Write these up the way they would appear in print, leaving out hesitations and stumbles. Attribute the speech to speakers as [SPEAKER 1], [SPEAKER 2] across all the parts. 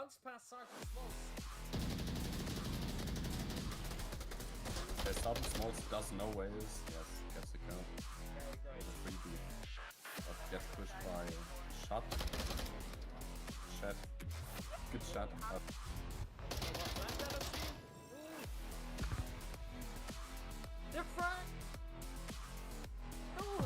[SPEAKER 1] runs past Sergeant Smalls.
[SPEAKER 2] Sergeant Smalls doesn't know where he is. Yes, gets the kill.
[SPEAKER 1] Very great.
[SPEAKER 2] With a 3B. But gets pushed by Shot. Shed. Good shot. But
[SPEAKER 1] They're front! Oh!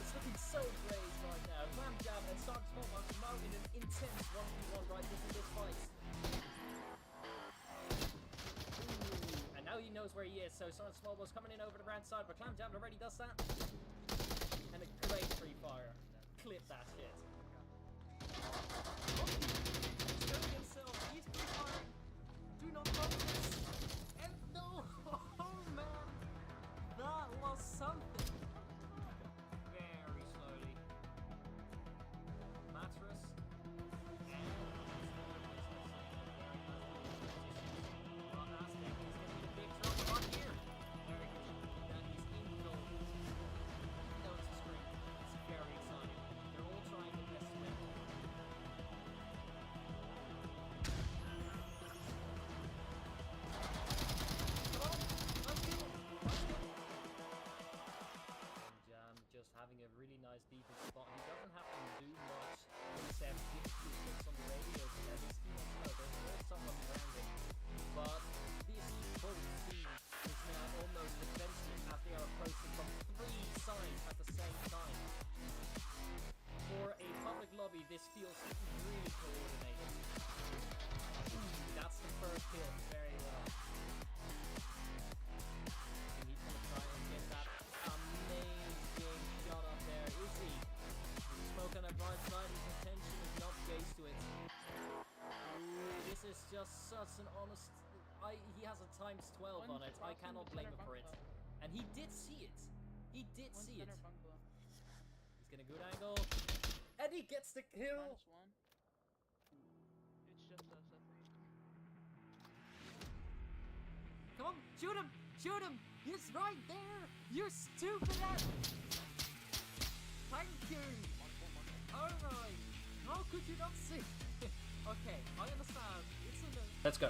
[SPEAKER 1] It's looking so great right now. Ram Jam and Sergeant Smalls are now in an intense 1v1 right into this fight. Ooh, and now he knows where he is, so Sergeant Small was coming in over the brand side, but Clam Jam already does that. And a great free fire. Clip that shit. Oh, he's killing himself. He's free firing. Do not focus. And no! Oh man! That was something. Very slowly. Mattress. Just having a really nice defense spot. He doesn't have to do much except give clicks on the radio so that his teammates know there's someone around him. But this both team is now almost defensive as they are approaching from 3 sides at the same time. For a public lobby, this feels really coordinated. That's the first kill. Very well. And he's gonna try and get that amazing shot up there. Is he? Smoke on the right side, his attention is not gaze to it. Ooh, this is just such an honest... he has a times 12 on it. I cannot blame him for it. And he did see it. He did see it. He's gonna good angle. And he gets the kill!
[SPEAKER 3] It's just us, I think.
[SPEAKER 1] Come on, shoot him! Shoot him! He's right there! You stupid ass! Thank you! Alright! How could you not see? Okay, I understand. It's in the... Let's go.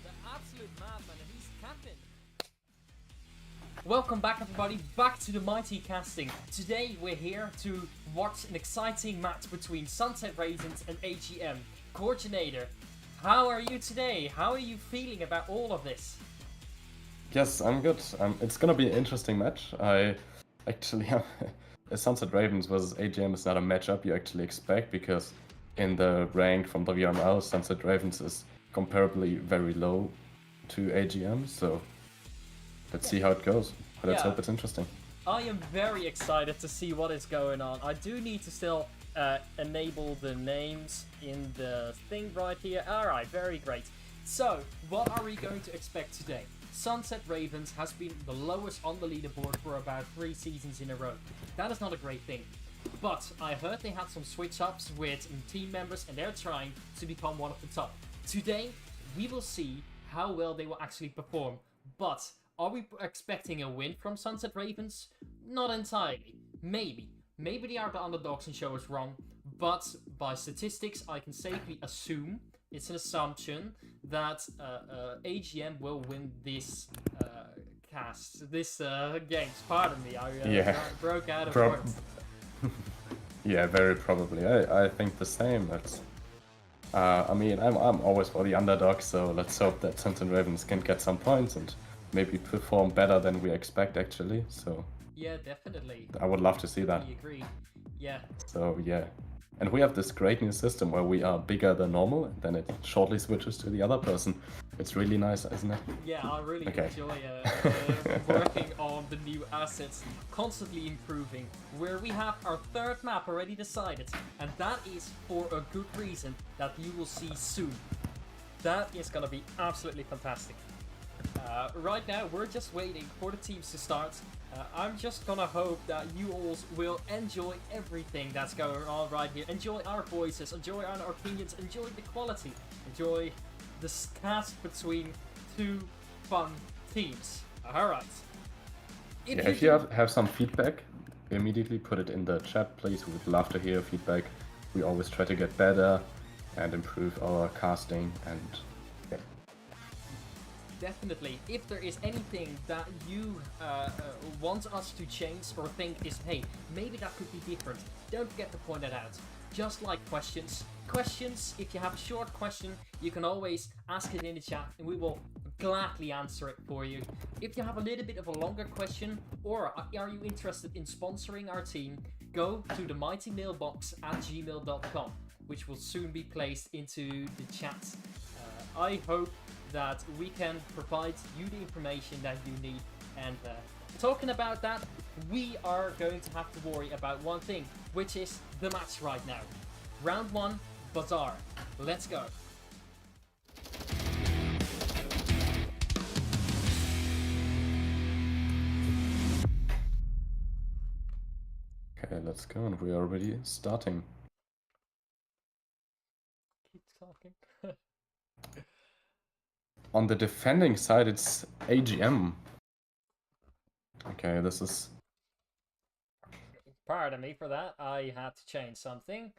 [SPEAKER 1] The absolute madman, and he's camping. Welcome back, everybody, back to the Mighty Casting. Today we're here to watch an exciting match between Sunset Ravens and AGM. Coordinator, how are you today? How are you feeling about all of this?
[SPEAKER 2] yes, I'm good. It's gonna be an interesting match. I actually Sunset Ravens versus AGM is not a matchup you actually expect because in the rank from the Vrml, Sunset Ravens is comparably very low to AGM. So let's see how it goes. Let's hope it's interesting.
[SPEAKER 1] I am very excited to see what is going on. I do need to still enable the names in the thing right here. Alright, very great. So, what are we going to expect today? Sunset Ravens has been the lowest on the leaderboard for about 3 seasons in a row. That is not a great thing. But I heard they had some switch-ups with team members and they're trying to become one of the top. Today, we will see how well they will actually perform. But are we expecting a win from Sunset Ravens? Not entirely. Maybe. Maybe they are the underdogs and show us wrong. But by statistics, I can safely assume, it's an assumption, that AGM will win this games. Pardon me, I broke out of words.
[SPEAKER 2] Yeah, very probably. I think the same. I mean, I'm always for the underdog, so let's hope that Sunset Ravens can get some points and maybe perform better than we expect, actually. So
[SPEAKER 1] yeah, definitely.
[SPEAKER 2] I would love to see that.
[SPEAKER 1] I agree. Yeah.
[SPEAKER 2] So yeah. And we have this great new system where we are bigger than normal, and then it shortly switches to the other person. It's really nice, isn't it?
[SPEAKER 1] Yeah, I really enjoy working on the new assets, constantly improving, where we have our 3rd map already decided, and that is for a good reason that you will see soon. That is gonna be absolutely fantastic. Right now, we're just waiting for the teams to start. I'm just gonna hope that you all will enjoy everything that's going on right here. Enjoy our voices, enjoy our opinions, enjoy the quality, enjoy the cast between 2 fun teams. Alright.
[SPEAKER 2] If you have some feedback, immediately put it in the chat, please. We would love to hear feedback. We always try to get better and improve our casting, and yeah.
[SPEAKER 1] Definitely. If there is anything that you want us to change or think is, hey, maybe that could be different, don't forget to point it out. Just like questions. Questions, if you have a short question, you can always ask it in the chat and we will gladly answer it for you. If you have a little bit of a longer question, or are you interested in sponsoring our team, go to the mighty mailbox at gmail.com, which will soon be placed into the chat. I hope that we can provide you the information that you need. And talking about that, we are going to have to worry about one thing, which is the match right now. Round 1, Bazaar. Let's go.
[SPEAKER 2] Okay, let's go, and we are already starting.
[SPEAKER 1] Keep talking.
[SPEAKER 2] On the defending side, it's AGM. Okay, this is...
[SPEAKER 1] Pardon me for that. I had to change something.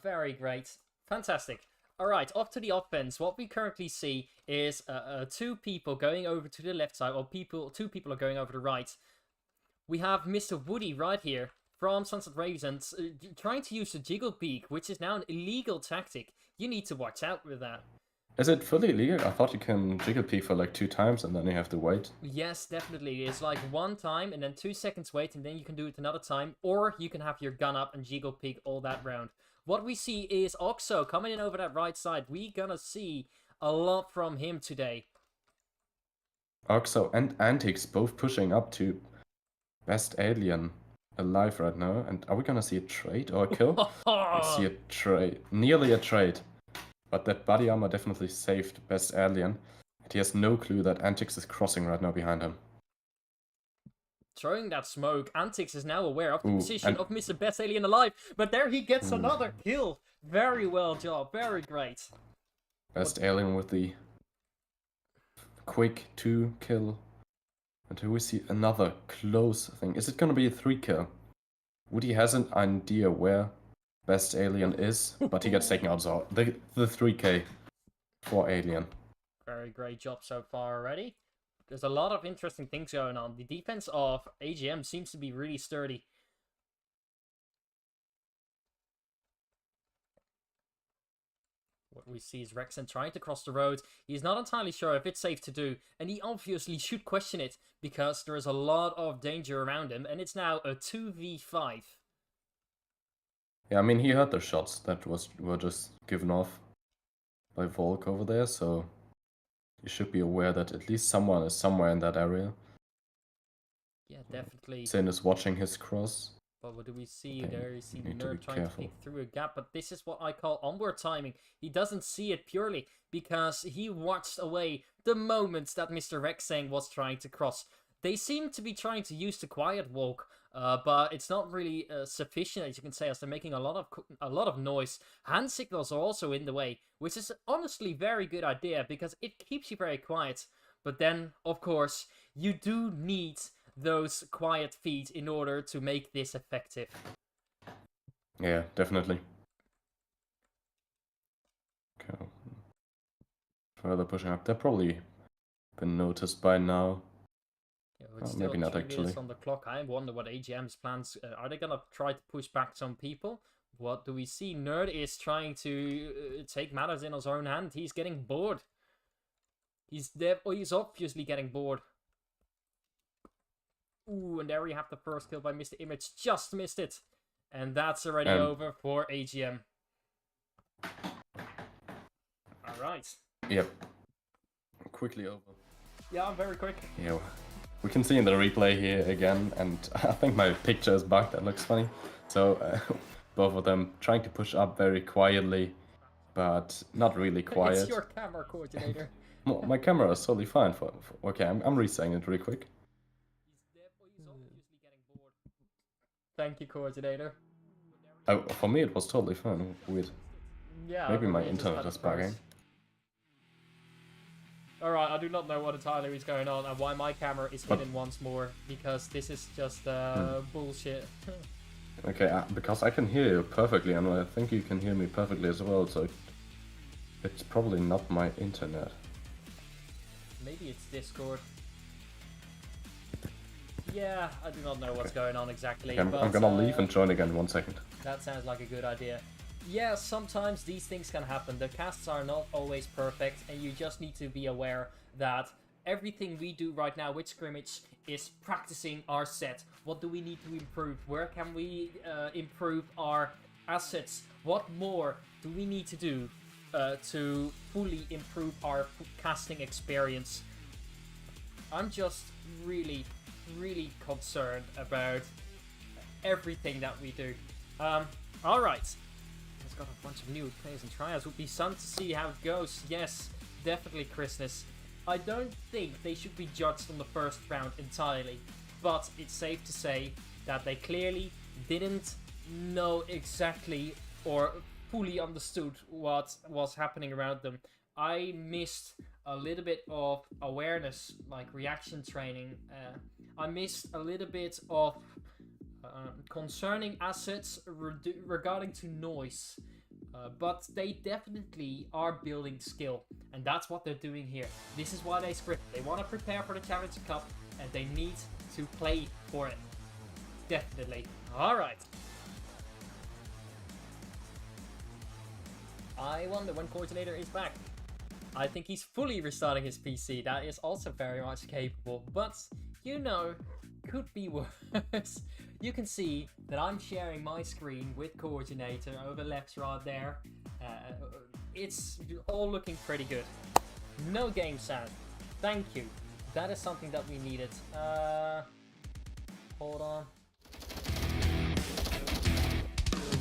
[SPEAKER 1] Very great. Fantastic. Alright, off to the offense. What we currently see is two people going over to the left side, or two people are going over the right. We have Mr. Woody right here from Sunset Ravens trying to use the jiggle peek, which is now an illegal tactic. You need to watch out with that.
[SPEAKER 2] Is it fully legal? I thought you can jiggle peek for like 2 times and then you have to wait.
[SPEAKER 1] Yes, definitely. It's like 1 time and then 2 seconds wait, and then you can do it another time, or you can have your gun up and jiggle peek all that round. What we see is Oxo coming in over that right side. We gonna see a lot from him today.
[SPEAKER 2] Oxo and Antics both pushing up to best alien alive right now. And are we gonna see a trade or a kill? We see a trade. Nearly a trade. But that body armor definitely saved best alien. And he has no clue that Antics is crossing right now behind him.
[SPEAKER 1] Throwing that smoke, Antics is now aware of the position of Mr. Best Alien Alive, but there he gets another kill. Very well job, very great.
[SPEAKER 2] Best alien with the quick 2 kill. And here we see another close thing. Is it gonna be a 3 kill? Woody has an idea where best alien is, but he gets taken out, so the 3k for alien.
[SPEAKER 1] Very great job so far already. There's a lot of interesting things going on. The defense of AGM seems to be really sturdy. What we see is Rexen trying to cross the road. He's not entirely sure if it's safe to do, and he obviously should question it, because there is a lot of danger around him, and it's now a 2v5.
[SPEAKER 2] Yeah, I mean, he heard the shots that were just given off by Volk over there, so you should be aware that at least someone is somewhere in that area.
[SPEAKER 1] Yeah, definitely.
[SPEAKER 2] Sin is watching his cross.
[SPEAKER 1] But what do we see?
[SPEAKER 2] Okay,
[SPEAKER 1] There you see
[SPEAKER 2] you need to
[SPEAKER 1] Nerd
[SPEAKER 2] be
[SPEAKER 1] trying to
[SPEAKER 2] careful.
[SPEAKER 1] peek through a gap, but this is what I call onward timing. He doesn't see it purely because he watched away the moments that Mr. Rexang was trying to cross. They seem to be trying to use the quiet walk, but it's not really sufficient, as you can say, as they're making a lot of noise. Hand signals are also in the way, which is honestly very good idea because it keeps you very quiet. But then, of course, you do need those quiet feet in order to make this effective.
[SPEAKER 2] Yeah, definitely. Okay. Further pushing up. They've probably been noticed by now.
[SPEAKER 1] Yeah, but still
[SPEAKER 2] maybe not
[SPEAKER 1] 3
[SPEAKER 2] actually.
[SPEAKER 1] minutes on the clock. I wonder what AGM's plans are. They gonna try to push back some people? What do we see? Nerd is trying to take matters in his own hand. He's getting bored. He's obviously getting bored. Ooh, and there we have the first kill by Mr. Image. Just missed it. And that's already over for AGM. Alright.
[SPEAKER 2] Yep. Quickly over.
[SPEAKER 1] Yeah, I'm very quick.
[SPEAKER 2] Yeah. We can see in the replay here again, and I think my picture is bugged. That looks funny. So both of them trying to push up very quietly, but not really quiet.
[SPEAKER 1] It's your camera coordinator.
[SPEAKER 2] My camera is totally fine. Okay, I'm resetting it really quick.
[SPEAKER 1] He's obviously getting bored. Thank you, coordinator.
[SPEAKER 2] For me, it was totally fine. Weird.
[SPEAKER 1] Yeah.
[SPEAKER 2] Maybe my internet is bugging.
[SPEAKER 1] Alright, I do not know what entirely is going on and why my camera is hidden once more, because this is just bullshit.
[SPEAKER 2] Okay, because I can hear you perfectly, and I think you can hear me perfectly as well, so it's probably not my internet.
[SPEAKER 1] Maybe it's Discord. Yeah, I do not know what's going on exactly.
[SPEAKER 2] Okay, I'm gonna leave and join again in 1 second.
[SPEAKER 1] That sounds like a good idea. Yeah, sometimes these things can happen. The casts are not always perfect, and you just need to be aware that everything we do right now with Scrimmage is practicing our set. What do we need to improve? Where can we improve our assets? What more do we need to do to fully improve our casting experience? I'm just really concerned about everything that we do. Alright. It's got a bunch of new players and tryouts. Would be fun to see how it goes. Yes, definitely Christmas. I don't think they should be judged on the first round entirely, but it's safe to say that they clearly didn't know exactly or fully understood what was happening around them. I missed a little bit of awareness, like reaction training. I missed a little bit of concerning assets regarding to noise. But they definitely are building skill, and that's what they're doing here. This is why they script. They want to prepare for the Challenger Cup, and they need to play for it. Definitely. Alright. I wonder when Coordinator is back. I think he's fully restarting his PC. That is also very much capable, but, you know, could be worse. You can see that I'm sharing my screen with Coordinator over left right there. It's all looking pretty good. No game sound. Thank you. That is something that we needed. Hold on.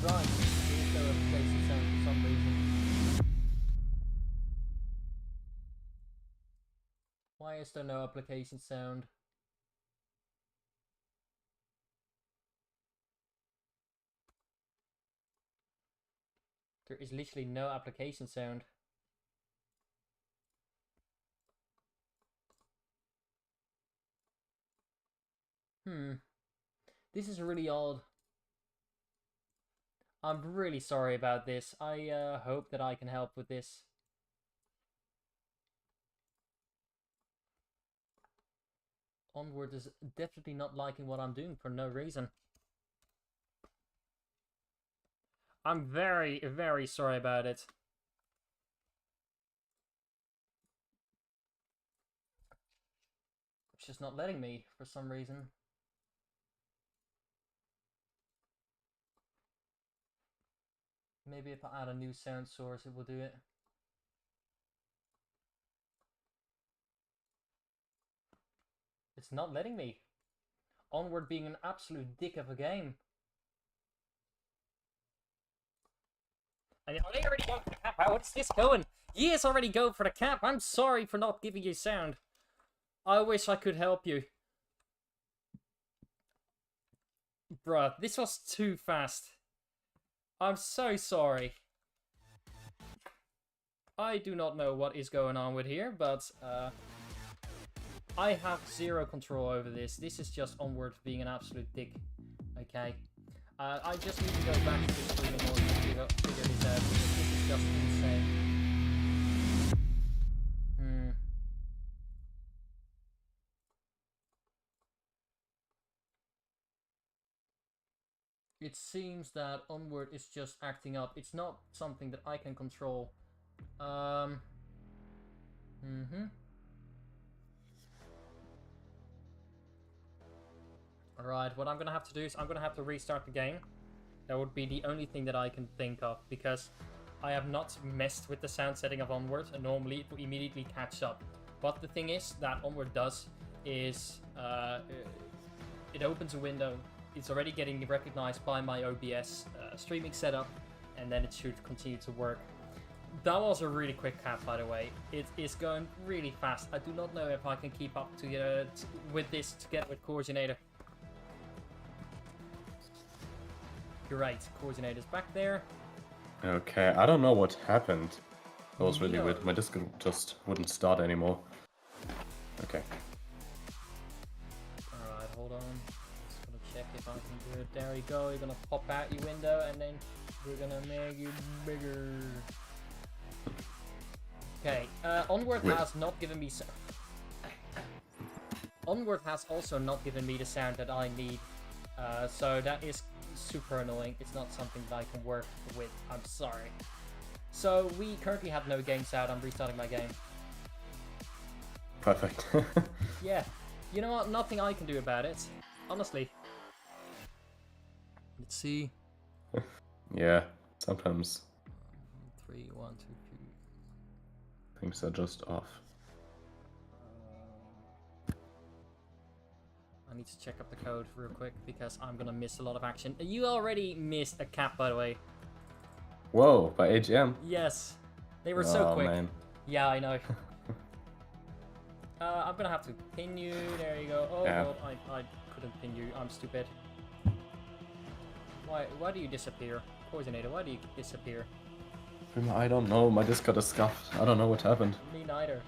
[SPEAKER 1] Right. There's no application sound for some reason. Why is there no application sound? There is literally no application sound. This is really odd. I'm really sorry about this. I hope that I can help with this. Onward is definitely not liking what I'm doing for no reason. I'm very sorry about it. It's just not letting me for some reason. Maybe if I add a new sound source, it will do it. It's not letting me. Onward being an absolute dick of a game. And are they already going for the cap? What's this going? Yes, already go for the cap. I'm sorry for not giving you sound. I wish I could help you. Bruh, this was too fast. I'm so sorry. I do not know what is going on with here, but I have zero control over this. This is just Onward being an absolute dick. Okay. I just need to go back to the screen in order to figure this out, because this is just insane. It seems that Onward is just acting up. It's not something that I can control. Alright, what I'm gonna have to do is I'm gonna have to restart the game. That would be the only thing that I can think of, because I have not messed with the sound setting of Onward, and normally it will immediately catch up. But the thing is that Onward does is it opens a window. It's already getting recognized by my OBS streaming setup, and then it should continue to work. That was a really quick cap, by the way. It is going really fast. I do not know if I can keep up to with this together with Coordinator. You're right, Coordinator's back there.
[SPEAKER 2] Okay, I don't know what happened. That was really weird. My disc just wouldn't start anymore. Okay.
[SPEAKER 1] Alright, hold on. Just gonna check if I can do it. There you go. You're gonna pop out your window and then we're gonna make you bigger. Okay, Onward has not given me Onward has also not given me the sound that I need. So that is super annoying. It's not something that I can work with. I'm sorry. So we currently have no games out. I'm restarting my game.
[SPEAKER 2] Perfect.
[SPEAKER 1] Yeah. You know what? Nothing I can do about it. Honestly. Let's see.
[SPEAKER 2] Yeah, sometimes
[SPEAKER 1] 3, 1, 2, 3.
[SPEAKER 2] things are just off.
[SPEAKER 1] I need to check up the code real quick because I'm gonna miss a lot of action. You already missed a cap, by the way.
[SPEAKER 2] Whoa, by AGM?
[SPEAKER 1] Yes. They were so quick.
[SPEAKER 2] Man.
[SPEAKER 1] Yeah, I know. I'm gonna have to pin you. There you go. Oh,
[SPEAKER 2] yeah.
[SPEAKER 1] God, I couldn't pin you. I'm stupid. Why do you disappear? Poisonator, why do you disappear?
[SPEAKER 2] I don't know. My Discord is scuffed. I don't know what happened.
[SPEAKER 1] Me neither.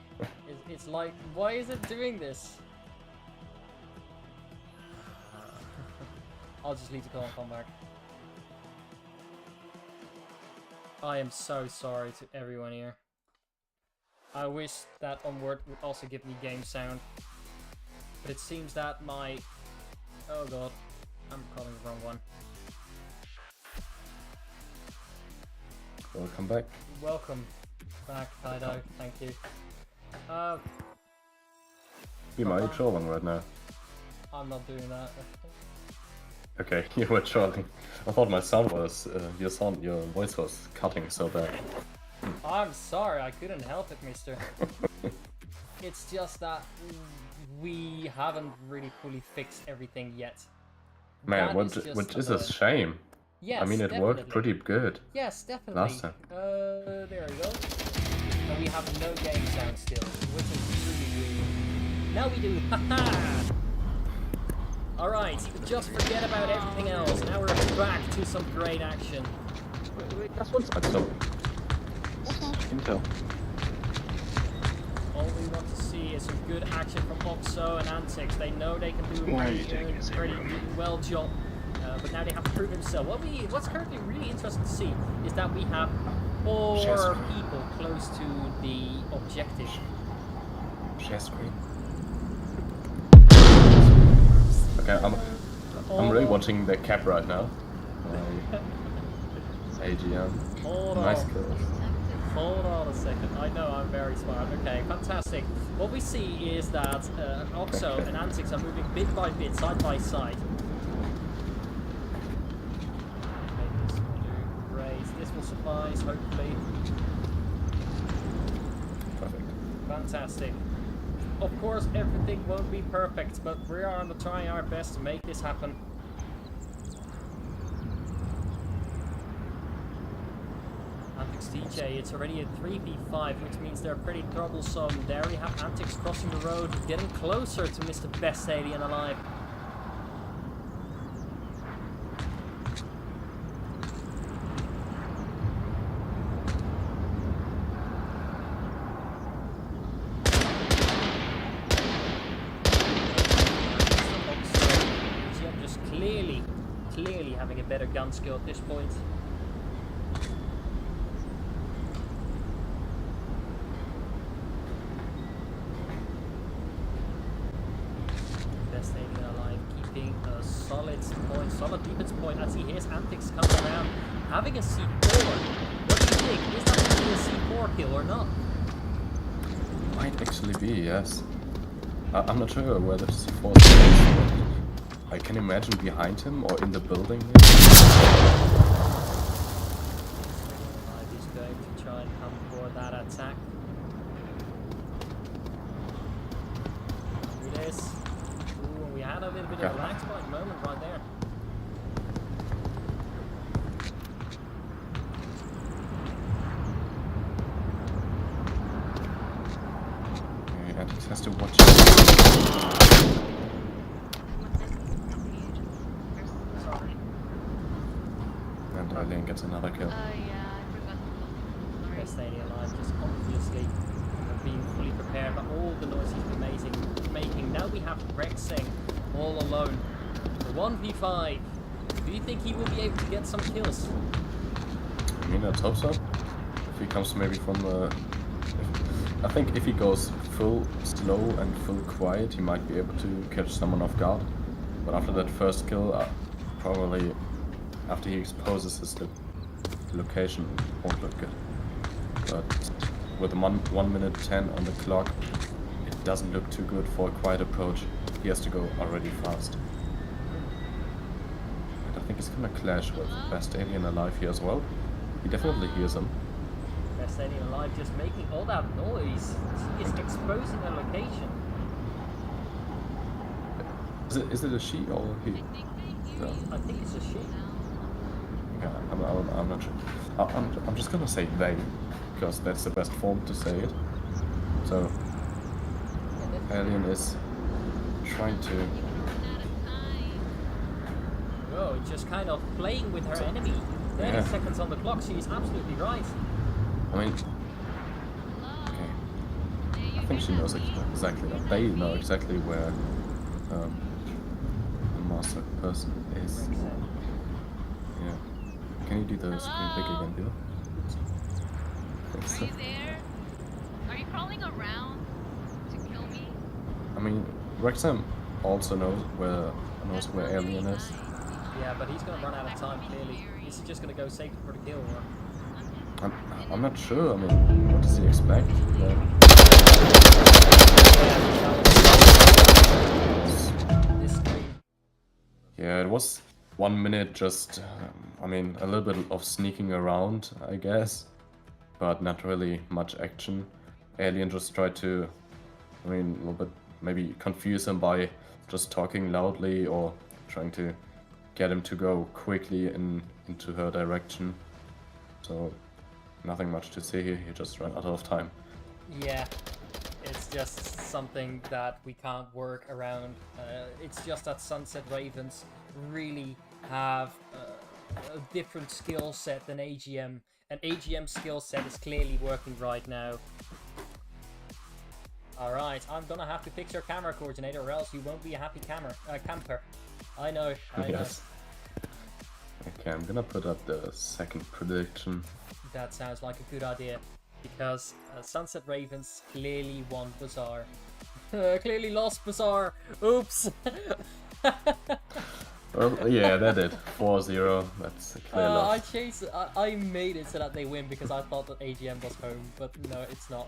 [SPEAKER 1] It's like, why is it doing this? I'll just leave the call and come back. I am so sorry to everyone here. I wish that Onward would also give me game sound. But it seems that my... Oh god, I'm calling the wrong one.
[SPEAKER 2] Welcome back.
[SPEAKER 1] Welcome back, Kaido. Thank you.
[SPEAKER 2] Are you trolling right now?
[SPEAKER 1] I'm not doing that.
[SPEAKER 2] Okay, you were trolling. I thought my sound was, your voice was cutting so bad.
[SPEAKER 1] I'm sorry, I couldn't help it, mister. It's just that we haven't really fully fixed everything yet.
[SPEAKER 2] Man, which is a shame.
[SPEAKER 1] Yes,
[SPEAKER 2] I mean, it
[SPEAKER 1] definitely.
[SPEAKER 2] worked pretty good.
[SPEAKER 1] Yes, definitely.
[SPEAKER 2] Last time.
[SPEAKER 1] There we go. And we have no game sound still, which is really weird. Now we do. Haha! Alright, just forget about everything else. Now we're back to some great action.
[SPEAKER 2] Wait, that's one side, so... Intel.
[SPEAKER 1] All we want to see is some good action from Oxo and Antix. They know they can do a pretty well job, but now they have to prove themselves. What's currently really interesting to see is that we have 4 people close to the objective.
[SPEAKER 2] Share screen. Okay, I'm really watching the cap right now. It's AGM.
[SPEAKER 1] Hold on.
[SPEAKER 2] Nice kills.
[SPEAKER 1] Hold on a second. I know I'm very smart. Okay, fantastic. What we see is that Oxo and Antix are moving bit by bit, side by side. Okay, this will do great. This will suffice, hopefully.
[SPEAKER 2] Perfect.
[SPEAKER 1] Fantastic. Of course, everything won't be perfect, but we are trying our best to make this happen. Antix DJ, it's already a 3v5, which means they're pretty troublesome. There we have Antix crossing the road, getting closer to Mr. Best Alien Alive. Just clearly having a better gun skill at this point. Best Alien Alive keeping a solid defense point as he hears Antix coming around, having a C4. What do you think? Is that going to be a C4 kill or not?
[SPEAKER 2] Might actually be, yes. I'm not sure where the C4 is. I can imagine behind him or in the building.
[SPEAKER 1] He's going to try and come for that attack. Do this. Ooh, we had a little bit of a lag spike moment right there.
[SPEAKER 2] Okay, Antix has to watch it. And Alien gets another kill.
[SPEAKER 3] Yeah, I forgot to
[SPEAKER 1] Best Alien Alive just obviously being fully prepared by all the noise he's been making. Now we have Rexing all alone. The 1v5. Do you think he will be able to get some kills?
[SPEAKER 2] I mean, let's hope so. If he comes maybe from the... I think if he goes full slow and full quiet, he might be able to catch someone off guard. But after that first kill, probably after he exposes his location, won't look good. But with 1 minute 10 on the clock, it doesn't look too good for a quiet approach. He has to go already fast. And I think he's gonna clash with Best Alien Alive here as well. He definitely hears him.
[SPEAKER 1] Best Alien Alive just making all that noise. He is exposing a location.
[SPEAKER 2] Is it a she or he? No.
[SPEAKER 1] I think it's a she.
[SPEAKER 2] Yeah, I'm not sure. I'm just gonna say they, because that's the best form to say it. So, Alien is trying to...
[SPEAKER 1] Whoa, just kind of playing with her enemy. 30 seconds on the clock, she is absolutely right.
[SPEAKER 2] I mean... Okay. I think she knows exactly that. They know exactly where the master person is. Yeah. Can you do the screen big again, Bill?
[SPEAKER 3] Are you there? Are you crawling around to kill me?
[SPEAKER 2] I mean, Wrexham also knows where Alien is.
[SPEAKER 1] Yeah, but he's gonna run out of time, clearly. Is he just gonna go safe for the kill, or?
[SPEAKER 2] I'm not sure. I mean, what does he expect? Yeah, it was 1 minute just, I mean, a little bit of sneaking around, I guess, but not really much action. Alien just tried to, I mean, a little bit maybe confuse him by just talking loudly or trying to get him to go quickly into her direction. So, nothing much to say here, he just ran out of time.
[SPEAKER 1] Yeah, it's just something that we can't work around. It's just that Sunset Ravens really have a different skill set than AGM, and AGM's skill set is clearly working right now. Alright, I'm gonna have to fix your camera coordinator or else you won't be a happy camper. I know, I
[SPEAKER 2] Yes. Okay, I'm gonna put up the second prediction.
[SPEAKER 1] That sounds like a good idea, because Sunset Ravens clearly won Bazaar. Clearly lost Bazaar. Oops.
[SPEAKER 2] Well, yeah, that did. 4-0. That's a clear loss.
[SPEAKER 1] I made it so that they win because I thought that AGM was home, but no, it's not.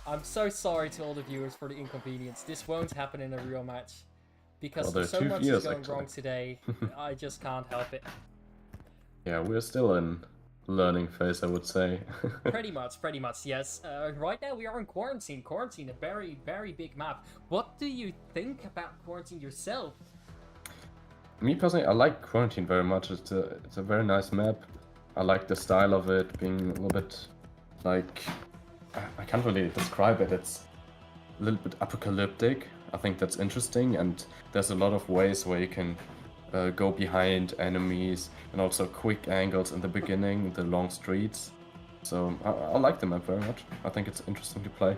[SPEAKER 1] I'm so sorry to all the viewers for the inconvenience. This won't happen in a real match. Because so much is going wrong today, I just can't help it.
[SPEAKER 2] Yeah, we're still in learning phase, I would say.
[SPEAKER 1] pretty much, yes. Right now we are in Quarantine. Quarantine, a very, very big map. What do you think about Quarantine yourself?
[SPEAKER 2] Me personally, I like Quarantine very much. It's a very nice map. I like the style of it, being a little bit like... I can't really describe it. It's a little bit apocalyptic. I think that's interesting, and there's a lot of ways where you can go behind enemies, and also quick angles in the beginning, the long streets. So I like the map very much. I think it's interesting to play,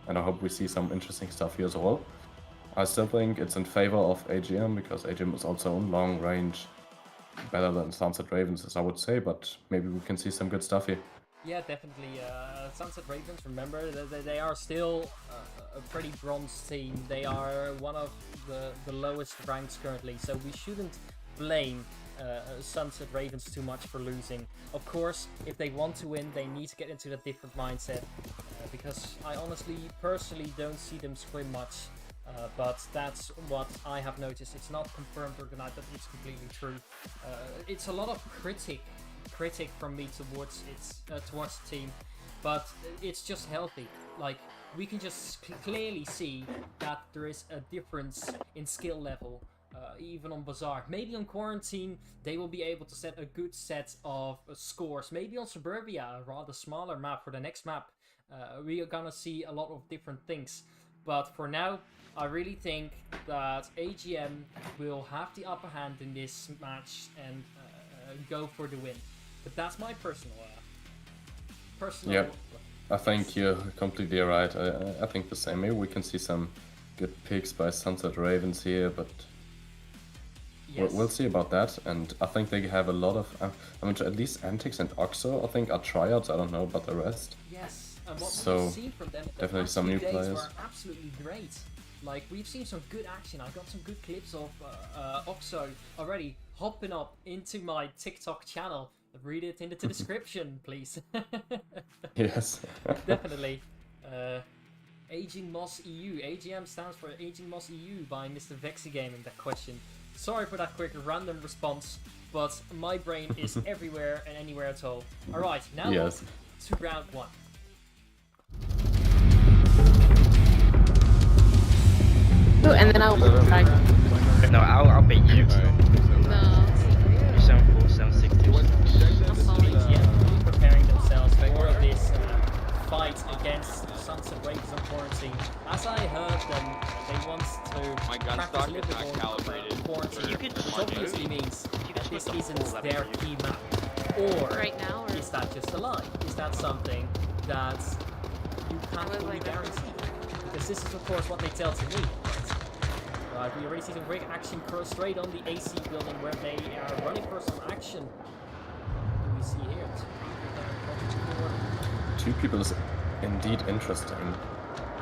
[SPEAKER 2] and I hope we see some interesting stuff here as well. I still think it's in favor of AGM, because AGM is also on long range, better than Sunset Ravens, as I would say, but maybe we can see some good stuff here.
[SPEAKER 1] Yeah, definitely. Sunset Ravens, remember, they are still a pretty bronze team. They are one of the lowest ranks currently, so we shouldn't blame Sunset Ravens too much for losing. Of course, if they want to win, they need to get into a different mindset, because I honestly, personally don't see them scrim much. But that's what I have noticed. It's not confirmed or denied that it's completely true. It's a lot of critic from me towards the team, but it's just healthy. Like, we can just clearly see that there is a difference in skill level, even on Bazaar. Maybe on Quarantine they will be able to set a good set of scores. Maybe on Suburbia, a rather smaller map, for the next map, we are gonna see a lot of different things. But for now, I really think that AGM will have the upper hand in this match and go for the win. But that's my personal personal.
[SPEAKER 2] Yep. I think you're completely right. I think the same. Maybe we can see some good picks by Sunset Ravens here, but
[SPEAKER 1] Yes.
[SPEAKER 2] we'll see about that. And I think they have a lot of. I mean, at least Antics and Oxo, I think, are tryouts. I don't know about the rest.
[SPEAKER 1] Yes, and what
[SPEAKER 2] So,
[SPEAKER 1] we've seen from them in the
[SPEAKER 2] definitely
[SPEAKER 1] past
[SPEAKER 2] some
[SPEAKER 1] few
[SPEAKER 2] new
[SPEAKER 1] days
[SPEAKER 2] players.
[SPEAKER 1] were absolutely great. Like, we've seen some good action. I got some good clips of Oxo already hopping up into my TikTok channel. Read it in the description, please.
[SPEAKER 2] Yes.
[SPEAKER 1] Definitely. Aging Moss EU. AGM stands for Aging Moss EU by Mr. Vexigaming, that question. Sorry for that quick random response, but my brain is everywhere and anywhere at all. Alright, now
[SPEAKER 2] Yes.
[SPEAKER 1] on to round 1.
[SPEAKER 4] Ooh, and then I'll try.
[SPEAKER 5] No, I'll beat you.
[SPEAKER 3] No.
[SPEAKER 5] You 7-4, 7-6.
[SPEAKER 1] I'm following AGM preparing themselves for this fight against Sunset Ravens on quarantine. As I heard them, they want to
[SPEAKER 6] My gun
[SPEAKER 1] practice
[SPEAKER 6] stock
[SPEAKER 1] a
[SPEAKER 6] is
[SPEAKER 1] little
[SPEAKER 6] not
[SPEAKER 1] bit more
[SPEAKER 6] calibrated.
[SPEAKER 1] quarantine,
[SPEAKER 5] You could
[SPEAKER 1] which
[SPEAKER 5] just
[SPEAKER 1] obviously
[SPEAKER 5] move.
[SPEAKER 1] means
[SPEAKER 5] You
[SPEAKER 1] that
[SPEAKER 5] could
[SPEAKER 1] this
[SPEAKER 5] just put the
[SPEAKER 1] isn't
[SPEAKER 5] ball
[SPEAKER 1] their
[SPEAKER 5] over
[SPEAKER 1] key map. Or
[SPEAKER 3] Right now, or
[SPEAKER 1] is that just a lie? Is that something that you can't
[SPEAKER 3] was
[SPEAKER 1] fully
[SPEAKER 3] like-
[SPEAKER 1] guarantee? Because this is of course what they tell to me. Right, we already see some great action cross straight on the AC building where they are running for some action. What do we see here?
[SPEAKER 2] Two people is indeed interesting.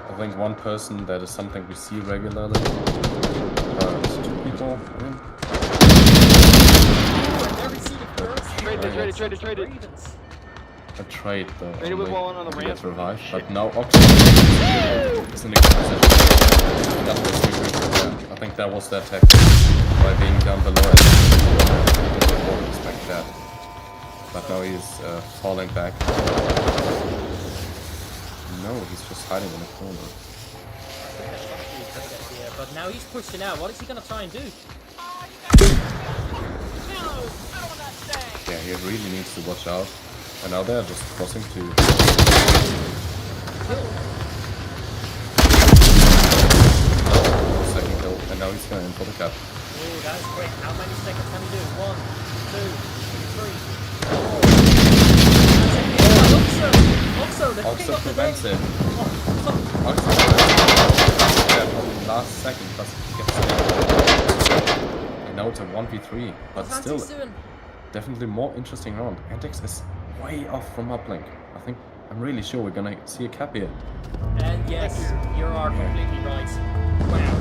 [SPEAKER 2] I think one person that is something we see regularly. But two people.
[SPEAKER 6] Traded.
[SPEAKER 2] A trade though.
[SPEAKER 6] Traded with
[SPEAKER 2] only
[SPEAKER 6] one on the
[SPEAKER 2] to
[SPEAKER 6] ramp.
[SPEAKER 2] get revived, but now Oxford is in a good position. That was the I think that was their tactic by being down below. I didn't expect that. But now he's falling back. No, he's just hiding in the corner.
[SPEAKER 1] But now he's pushing out. What is he gonna try and do?
[SPEAKER 2] Yeah, he really needs to watch out. And now they're just crossing to. Second kill, and now he's going in for the cap.
[SPEAKER 1] Oh, that's quick. How many seconds can he do? 1, 2, 3, 4. That's it.
[SPEAKER 2] Also
[SPEAKER 1] King of the
[SPEAKER 2] prevents
[SPEAKER 1] day.
[SPEAKER 2] him. Also yeah, probably last second, but he gets it. And now it's a 1v3, but
[SPEAKER 1] What's
[SPEAKER 2] still,
[SPEAKER 1] Antics doing?
[SPEAKER 2] definitely more interesting round. Antics is way off from uplink. I'm really sure we're gonna see a cap here.
[SPEAKER 1] And yes, you are completely right. Wow.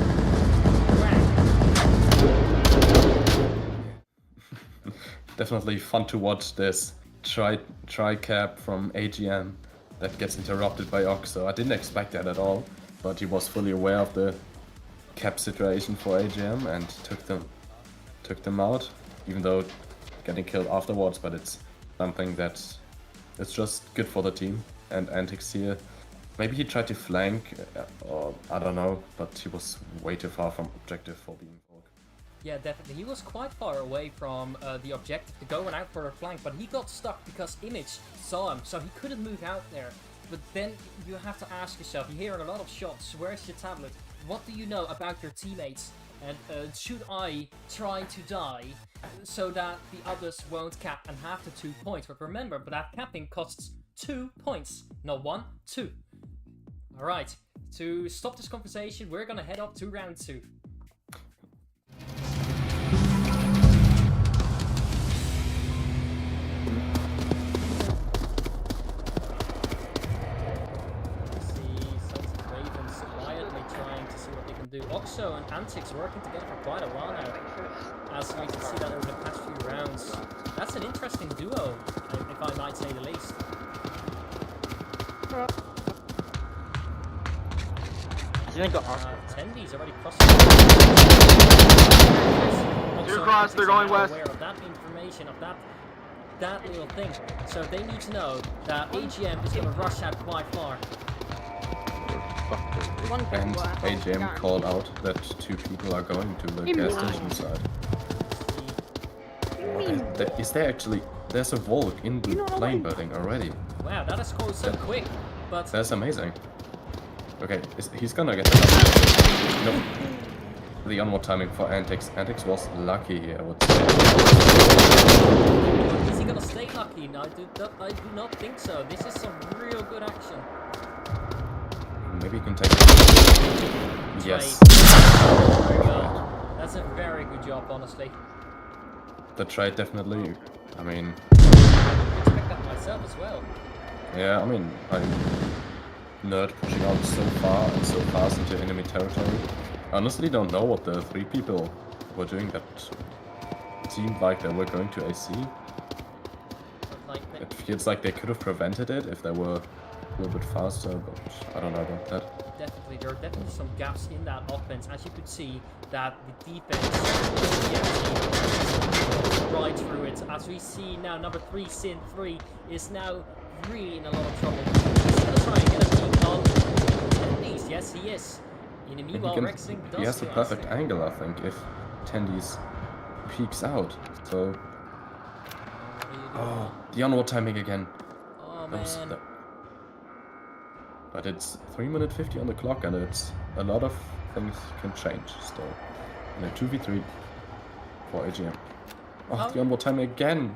[SPEAKER 2] Definitely fun to watch this try cap from AGM that gets interrupted by Oxo. I didn't expect that at all, but he was fully aware of the cap situation for AGM and took them out, even though getting killed afterwards, but it's something that it's just good for the team. And Antics here, maybe he tried to flank, or I don't know, but he was way too far from objective for being Volk.
[SPEAKER 1] Yeah, definitely. He was quite far away from the objective to go and out for a flank, but he got stuck because Image saw him, so he couldn't move out there. But then you have to ask yourself, you're hearing a lot of shots, where's your tablet? What do you know about your teammates? And should I try to die so that the others won't cap and have the 2 points? But remember, but that capping costs 2 points, not 1, 2. Alright, to stop this conversation, we're gonna head up to round 2. Do Oxo and Antics working together for quite a while now, as we can see that over the past few rounds. That's an interesting duo, if I might say the least. Tendy's already crossing.
[SPEAKER 6] Two cross, they're going west.
[SPEAKER 1] Aware of that information, of that little thing. So they need to know that AGM is going to rush out quite far.
[SPEAKER 2] And AGM called out that two people are going to the gas station side. Is there actually... There's a Volk in the plane building already.
[SPEAKER 1] Wow, that is scored so quick, but...
[SPEAKER 2] That's amazing. Okay, he's gonna get the... No. the onward timing for Antix. Antix was lucky here, I would say.
[SPEAKER 1] Is he gonna stay lucky? No, I do not think so. This is some real good action.
[SPEAKER 2] Maybe he can take. Yes.
[SPEAKER 1] There we go. That's a very good job, honestly.
[SPEAKER 2] The trade definitely. I mean,
[SPEAKER 1] I expect that myself as well.
[SPEAKER 2] yeah. I mean, I'm nerd pushing out so far and so fast into enemy territory. Honestly, don't know what the 3 people were doing that seemed like they were going to AC.
[SPEAKER 1] Like,
[SPEAKER 2] It feels like they could have prevented it if they were a little bit faster, but I don't know about that.
[SPEAKER 1] definitely, there are definitely some gaps in that offense. As you could see, that the defense right through it. As we see now, number 3, Sin 3, is now really in a lot of trouble. He's gonna try and get a peek on Tendies. Yes, he is. In the meanwhile, Rexing does
[SPEAKER 2] he has the
[SPEAKER 1] do
[SPEAKER 2] perfect
[SPEAKER 1] nothing.
[SPEAKER 2] angle, I think, if Tendies peeks out. So, oh, the onward timing again.
[SPEAKER 1] Oh
[SPEAKER 2] That was-
[SPEAKER 1] man.
[SPEAKER 2] that- But it's 3 minutes 50 on the clock, and it's a lot of things can change still. And a 2v3 for AGM. Oh, the onward timing again.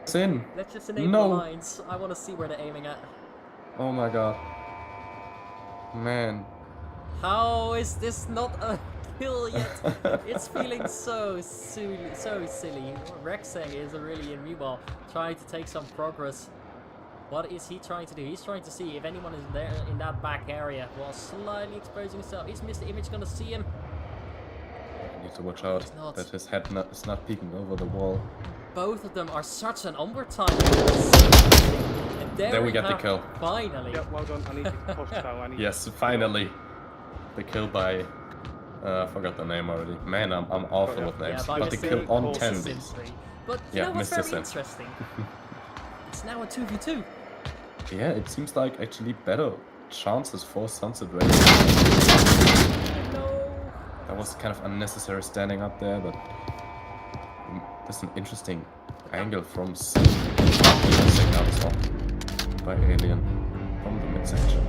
[SPEAKER 2] It's in.
[SPEAKER 1] Let's just enable
[SPEAKER 2] No.
[SPEAKER 1] the lines. I want to see where they're aiming at.
[SPEAKER 2] Oh my god. Man.
[SPEAKER 1] How is this not a kill yet? It's feeling so silly. Rexing is really in meanwhile trying to take some progress. What is he trying to do? He's trying to see if anyone is there in that back area while slightly exposing himself. Is Mr. Image gonna see him?
[SPEAKER 2] Need to watch out
[SPEAKER 1] not.
[SPEAKER 2] that his head is not peeking over the wall.
[SPEAKER 1] Both of them are such an onward time. And
[SPEAKER 2] There we get the
[SPEAKER 1] have-
[SPEAKER 2] kill.
[SPEAKER 1] Finally.
[SPEAKER 6] Yeah, well done. I need to post foul. I need
[SPEAKER 2] Yes, finally. The kill by... I forgot the name already. Man, I'm awful with names.
[SPEAKER 1] by
[SPEAKER 2] But the
[SPEAKER 1] Mr.
[SPEAKER 2] kill on
[SPEAKER 1] Mr.
[SPEAKER 2] 10
[SPEAKER 1] Sin
[SPEAKER 2] these.
[SPEAKER 1] 3. But you
[SPEAKER 2] Yeah,
[SPEAKER 1] know what's
[SPEAKER 2] Mr.
[SPEAKER 1] very
[SPEAKER 2] Sin.
[SPEAKER 1] interesting? It's now a 2v2.
[SPEAKER 2] Yeah, it seems like actually better chances for Sunset Ray.
[SPEAKER 1] No.
[SPEAKER 2] That was kind of unnecessary standing up there, but that's an interesting angle from Sin. Out as well by Alien from the midsection.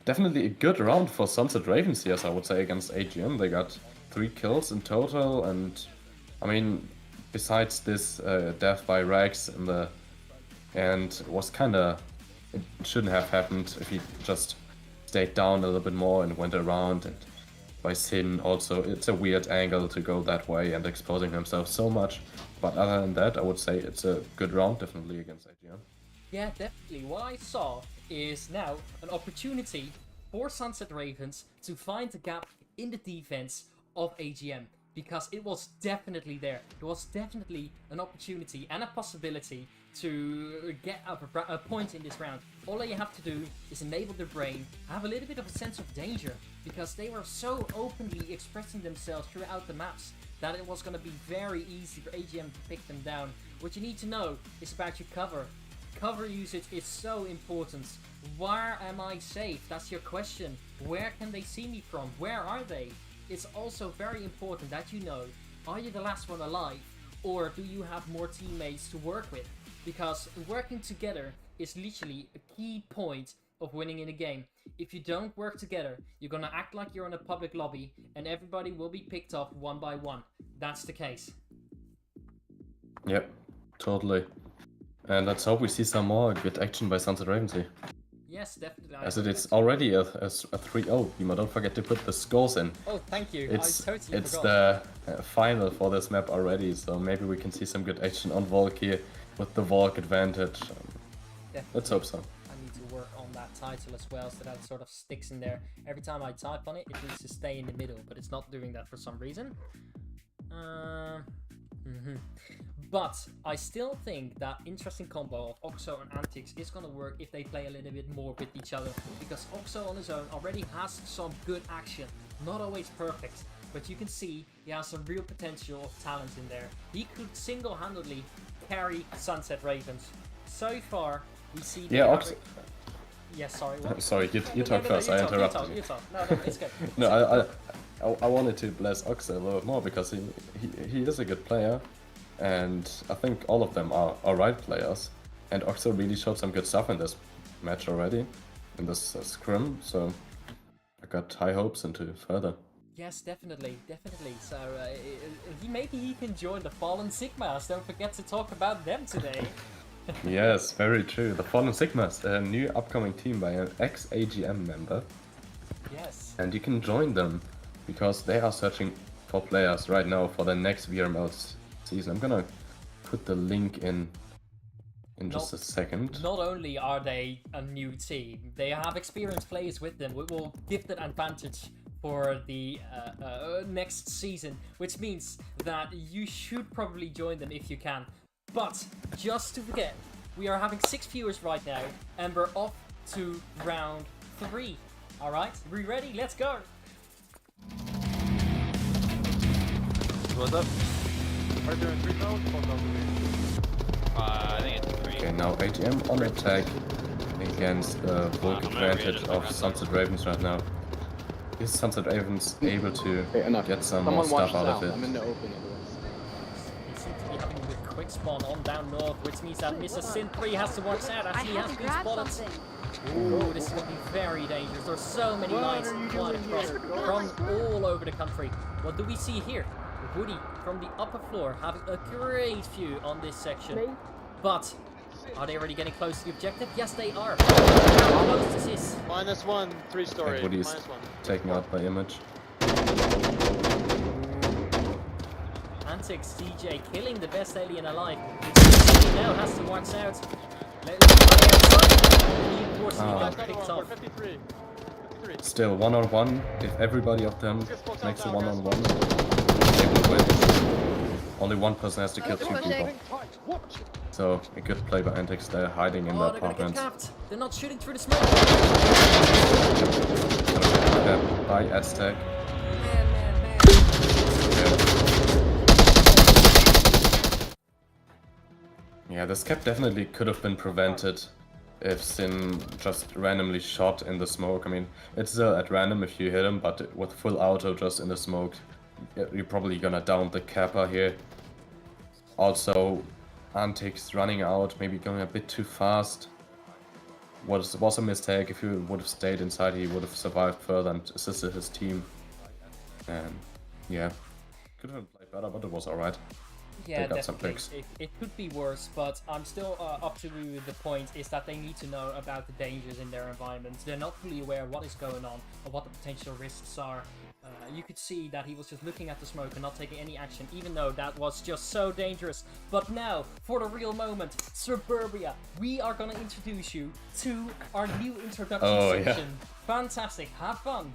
[SPEAKER 2] Definitely a good round for Sunset Ravens, yes, I would say, against AGM. They got 3 kills in total, and I mean, besides this death by Rex in the end, it was kinda, it shouldn't have happened if he just stayed down a little bit more and went around. And by Sin also, it's a weird angle to go that way and exposing himself so much. But other than that, I would say it's a good round, definitely, against AGM.
[SPEAKER 1] Yeah, definitely. What I saw is now an opportunity for Sunset Ravens to find a gap in the defense of AGM. Because it was definitely there. There was definitely an opportunity and a possibility to get a point in this round. All you have to do is enable the brain, have a little bit of a sense of danger, because they were so openly expressing themselves throughout the maps that it was going to be very easy for AGM to pick them down. What you need to know is about your cover. Cover usage is so important. Where am I safe? That's your question. Where can they see me from? Where are they? It's also very important that you know, are you the last one alive, or do you have more teammates to work with? Because working together is literally a key point of winning in a game. If you don't work together, you're gonna act like you're in a public lobby and everybody will be picked off one by one. That's the case.
[SPEAKER 2] Yep, totally. And let's hope we see some more good action by Sunset Ravens here.
[SPEAKER 1] Yes, definitely.
[SPEAKER 2] As it is already a 3-0. Yuma, don't forget to put the scores in.
[SPEAKER 1] Oh, thank you.
[SPEAKER 2] It's
[SPEAKER 1] I totally
[SPEAKER 2] it's
[SPEAKER 1] forgot.
[SPEAKER 2] the final for this map already, so maybe we can see some good action on Volk here with the Volk advantage. Let's hope so.
[SPEAKER 1] I need to work on that title as well, so that it sort of sticks in there. Every time I type on it, it needs to stay in the middle, but it's not doing that for some reason. But I still think that interesting combo of Oxo and Antix is gonna work if they play a little bit more with each other, because Oxo on his own already has some good action, not always perfect, but you can see he has some real potential of talent in there. He could single-handedly carry Sunset Ravens. So far, we see the
[SPEAKER 2] Yeah, Oxo.
[SPEAKER 1] Yes, sorry. What?
[SPEAKER 2] Sorry, you
[SPEAKER 1] No,
[SPEAKER 2] talk
[SPEAKER 1] no,
[SPEAKER 2] first.
[SPEAKER 1] you
[SPEAKER 2] I
[SPEAKER 1] talk,
[SPEAKER 2] interrupted
[SPEAKER 1] you
[SPEAKER 2] you.
[SPEAKER 1] talk. No, it's good.
[SPEAKER 2] No, I wanted to bless Oxo a little bit more because he is a good player, and I think all of them are alright players. And Oxo really showed some good stuff in this match already, in this scrim. So got high hopes into further.
[SPEAKER 1] Yes, definitely. So maybe he can join the Fallen Sigmas. Don't forget to talk about them today.
[SPEAKER 2] Yes, very true. The Fallen Sigmas, a new upcoming team by an ex-AGM member.
[SPEAKER 1] Yes.
[SPEAKER 2] And you can join them because they are searching for players right now for the next VRML season. I'm gonna put the link in just a second.
[SPEAKER 1] Not only are they a new team, they have experienced players with them, which will give that advantage for the next season, which means that you should probably join them if you can. But just to forget, we are having 6 viewers right now, and we're off to round 3. Alright, we ready? Let's go!
[SPEAKER 6] What's up? Are you doing 3 rounds or no?
[SPEAKER 5] I think it's 3.
[SPEAKER 2] Okay, now AGM on attack against the bulk advantage of Sunset Ravens right now. Is Sunset Ravens able to get some more stuff out of it?
[SPEAKER 6] I'm in the open
[SPEAKER 1] He seems to be having a quick spawn on down north, which means that Mr. Sin 3 has to watch out as he has been spotted. Ooh, this is going to be very dangerous. There's so many lines flying across from all over the country. What do we see here? Woody from the upper floor having a great view on this section. But are they already getting close to the objective? Yes, they are. How close is this?
[SPEAKER 7] -1, 3-story.
[SPEAKER 2] Woody's
[SPEAKER 7] -1.
[SPEAKER 2] taken out by Image.
[SPEAKER 1] Antics DJ killing the best alien alive. He now has to watch out. He unfortunately got picked off.
[SPEAKER 7] 53.
[SPEAKER 2] Still 1-on-1. If everybody of them makes a 1-on-1, they will win. Only one person has to kill 2 people. So a good play by Antics. They're hiding in their
[SPEAKER 1] They're gonna get
[SPEAKER 2] apartments.
[SPEAKER 1] capped. They're not shooting through the smoke.
[SPEAKER 2] By Aztec. Yeah, this cap definitely could have been prevented if Sin just randomly shot in the smoke. I mean, it's still at random if you hit him, but with full auto just in the smoke, you're probably gonna down the Kappa here. Also, Antics running out, maybe going a bit too fast. Was a mistake. If he would have stayed inside, he would have survived further and assisted his team. And yeah, could have played better, but it was alright.
[SPEAKER 1] Yeah,
[SPEAKER 2] got some
[SPEAKER 1] definitely.
[SPEAKER 2] picks.
[SPEAKER 1] It could be worse, but I'm still up to the point is that they need to know about the dangers in their environment. They're not fully aware of what is going on or what the potential risks are. You could see that he was just looking at the smoke and not taking any action, even though that was just so dangerous. But now, for the real moment, Suburbia, we are gonna introduce you to our new introduction section.
[SPEAKER 2] Yeah.
[SPEAKER 1] Fantastic, have fun!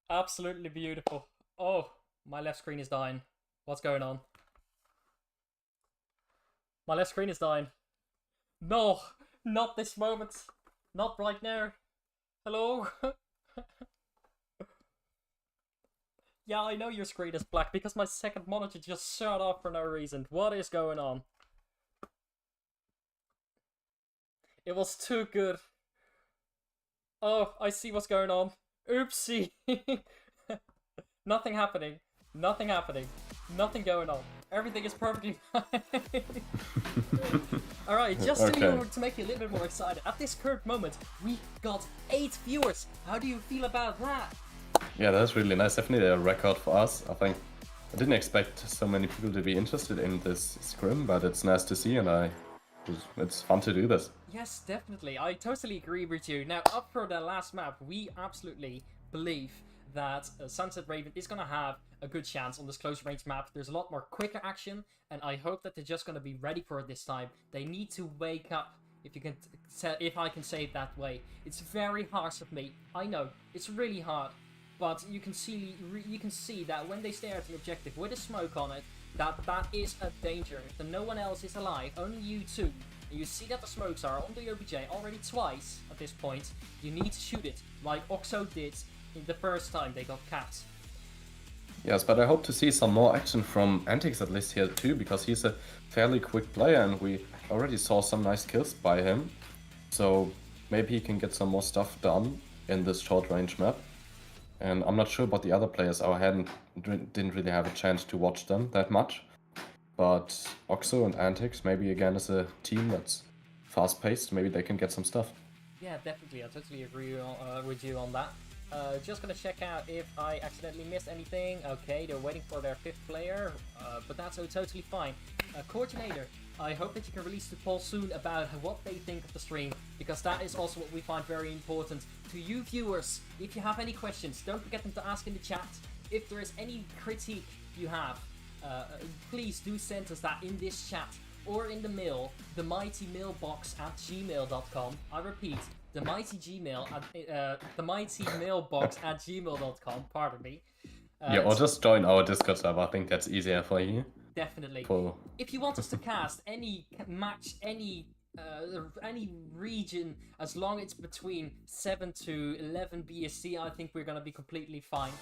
[SPEAKER 1] Absolutely beautiful. Oh, my left screen is dying. What's going on? My left screen is dying. No, not this moment. Not right now. Hello? Yeah, I know your screen is black because my second monitor just shut off for no reason. What is going on? It was too good. Oh, I see what's going on. Oopsie. Nothing happening. Nothing happening. Nothing going on. Everything is perfectly fine. Alright, just to make you a little bit more excited. At this current moment, we got 8 viewers. How do you feel about that?
[SPEAKER 2] Yeah, that's really nice. Definitely a record for us. I think I didn't expect so many people to be interested in this scrim, but it's nice to see, and it's fun to do this.
[SPEAKER 1] Yes, definitely. I totally agree with you. Now, up for the last map, we absolutely believe that Sunset Raven is going to have a good chance on this close range map. There's a lot more quicker action, and I hope that they're just going to be ready for it this time. They need to wake up, if I can say it that way. It's very harsh of me. I know, it's really hard. But you can see that when they stare at the objective with a smoke on it, that is a danger. If no one else is alive, only you two, and you see that the smokes are on the OBJ already twice at this point, you need to shoot it, like Oxo did in the first time they got capped.
[SPEAKER 2] Yes, but I hope to see some more action from Antics at least here too, because he's a fairly quick player and we already saw some nice kills by him. So maybe he can get some more stuff done in this short range map. And I'm not sure about the other players. Didn't really have a chance to watch them that much. But Oxo and Antics maybe again is a team that's fast paced. Maybe they can get some stuff.
[SPEAKER 1] Yeah, definitely. I totally agree with you on that. Just gonna check out if I accidentally missed anything. Okay, they're waiting for their 5th player, but that's totally fine. Coordinator, I hope that you can release the poll soon about what they think of the stream, because that is also what we find very important. To you viewers, if you have any questions, don't forget them to ask in the chat. If there is any critique you have, please do send us that in this chat or in the mail, themightymailbox@gmail.com. I repeat, themightymailbox@gmail.com. Pardon me.
[SPEAKER 2] Yeah, or just join our Discord server. I think that's easier for you.
[SPEAKER 1] Definitely.
[SPEAKER 2] Cool.
[SPEAKER 1] If you want us to cast any match, any region, as long as it's between 7 to 11 BSC, I think we're gonna be completely fine.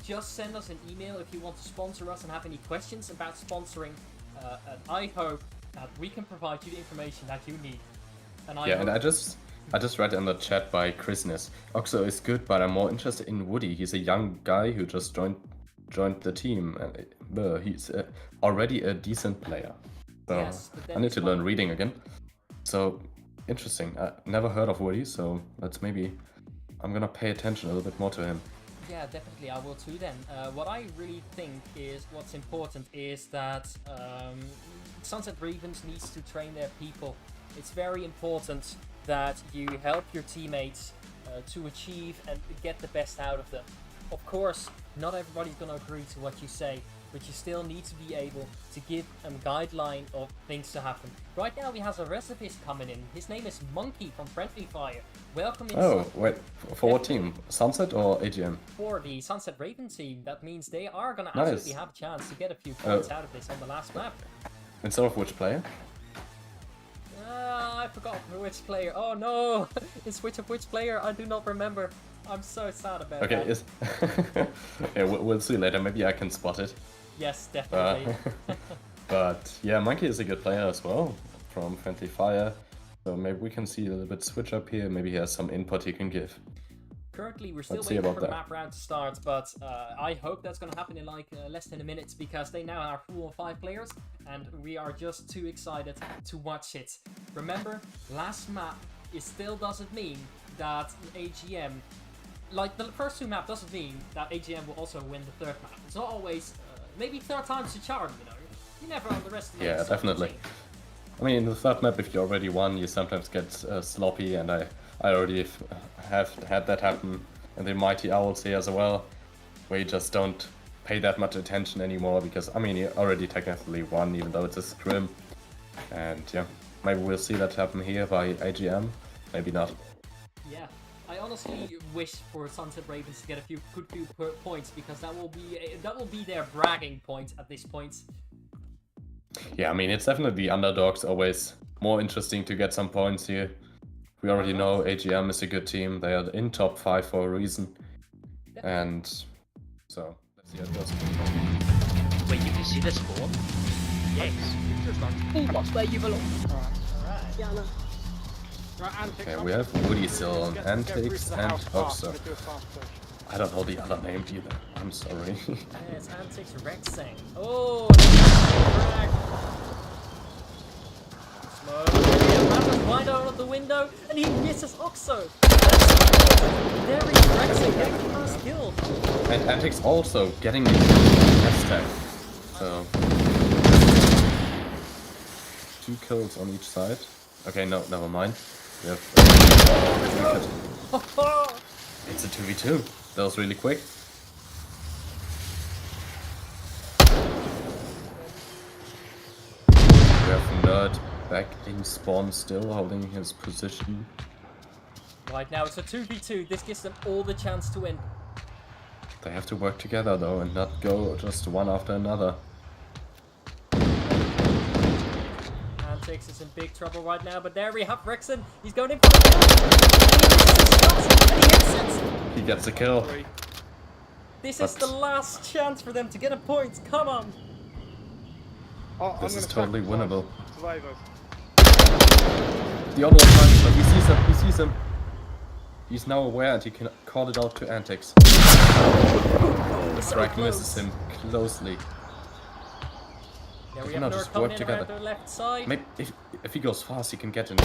[SPEAKER 1] Just send us an email if you want to sponsor us and have any questions about sponsoring. And I hope that we can provide you the information that you need. And
[SPEAKER 2] I just read in the chat by Christmas. Oxo is good, but I'm more interested in Woody. He's a young guy who just joined the team, and he's already a decent player. So
[SPEAKER 1] yes,
[SPEAKER 2] I need to learn reading again. So interesting. I never heard of Woody, so I'm gonna pay attention a little bit more to him.
[SPEAKER 1] Yeah, definitely, I will too then. What I really think is what's important is that Sunset Ravens needs to train their people. It's very important that you help your teammates to achieve and get the best out of them. Of course, not everybody's going to agree to what you say, but you still need to be able to give a guideline of things to happen. Right now we have a reservist coming in. His name is Monkey from Friendly Fire. Welcome in.
[SPEAKER 2] Oh, wait, for what team? Sunset or AGM?
[SPEAKER 1] For the Sunset Raven team. That means they are going to
[SPEAKER 2] Nice.
[SPEAKER 1] absolutely have a chance to get a few points out of this on the last map.
[SPEAKER 2] Instead of which player?
[SPEAKER 1] I forgot which player. Oh no! It's which player? I do not remember. I'm so sad about
[SPEAKER 2] Okay,
[SPEAKER 1] that.
[SPEAKER 2] yeah, we'll see later. Maybe I can spot it.
[SPEAKER 1] Yes, definitely.
[SPEAKER 2] But yeah, Monkey is a good player as well from Friendly Fire. So maybe we can see a little bit switch up here. Maybe he has some input he can give.
[SPEAKER 1] Currently, we're still
[SPEAKER 2] Let's see
[SPEAKER 1] waiting
[SPEAKER 2] about
[SPEAKER 1] for the
[SPEAKER 2] that.
[SPEAKER 1] map round to start, but I hope that's going to happen in like less than a minute, because they now are full of 5 players, and we are just too excited to watch it. Remember, last map, it still doesn't mean that AGM, like the first 2 maps doesn't mean that AGM will also win the 3rd map. It's not always, maybe 3rd time's a charm, you know? You never underestimate
[SPEAKER 2] Yeah,
[SPEAKER 1] yourself.
[SPEAKER 2] definitely. I mean, in the 3rd map, if you already won, you sometimes get sloppy, and I already have had that happen in the Mighty Owls here as well, where you just don't pay that much attention anymore, because, I mean, you already technically won, even though it's a scrim. And yeah, maybe we'll see that happen here by AGM, maybe not.
[SPEAKER 1] Yeah, I honestly wish for Sunset Ravens to get a few points, because that will be their bragging point at this point.
[SPEAKER 2] Yeah, I mean, it's definitely the underdogs, always more interesting to get some points here. We already know AGM is a good team. They are in top 5 for a reason. And so, let's see how it goes.
[SPEAKER 7] Wait, you can see the score? Yes.
[SPEAKER 4] That's where you belong.
[SPEAKER 6] Alright.
[SPEAKER 4] Yeah, I know.
[SPEAKER 6] Right, Antics.
[SPEAKER 2] Okay, we have Woody still on
[SPEAKER 6] Get
[SPEAKER 2] Antics
[SPEAKER 6] Bruce to the
[SPEAKER 2] and
[SPEAKER 6] house fast,
[SPEAKER 2] Oxo.
[SPEAKER 6] let's do a fast push.
[SPEAKER 2] I don't know the other name either. I'm sorry.
[SPEAKER 1] Yeah, it's Antics Rexing. Oh, drag. Smoke. Raptors wide out of the window, and he misses Oxo. There is Rexing getting the first kill.
[SPEAKER 2] And Antics also getting the hashtag. So 2 kills on each side. Okay, no, never mind. We have it's a 2v2. That was really quick. We have Nerd back in spawn still, holding his position.
[SPEAKER 1] Right now it's a 2v2. This gives them all the chance to win.
[SPEAKER 2] They have to work together though and not go just one after another.
[SPEAKER 1] Antics is in big trouble right now, but there we have Rexen. He's going in for the kill. He misses his shots, and he hits it.
[SPEAKER 2] He gets a kill.
[SPEAKER 1] This is the last chance for them to get a point. Come on.
[SPEAKER 6] Oh,
[SPEAKER 2] This is totally winnable.
[SPEAKER 6] Survivors.
[SPEAKER 2] The other one finds him. He sees him. He sees him. He's now aware and he can call it out to Antics. The frag misses him closely.
[SPEAKER 1] Yeah, we
[SPEAKER 2] cannot
[SPEAKER 1] have
[SPEAKER 2] just
[SPEAKER 1] Nerd coming
[SPEAKER 2] work
[SPEAKER 1] in around
[SPEAKER 2] together.
[SPEAKER 1] the left side.
[SPEAKER 2] Maybe if he goes fast, he can get in. He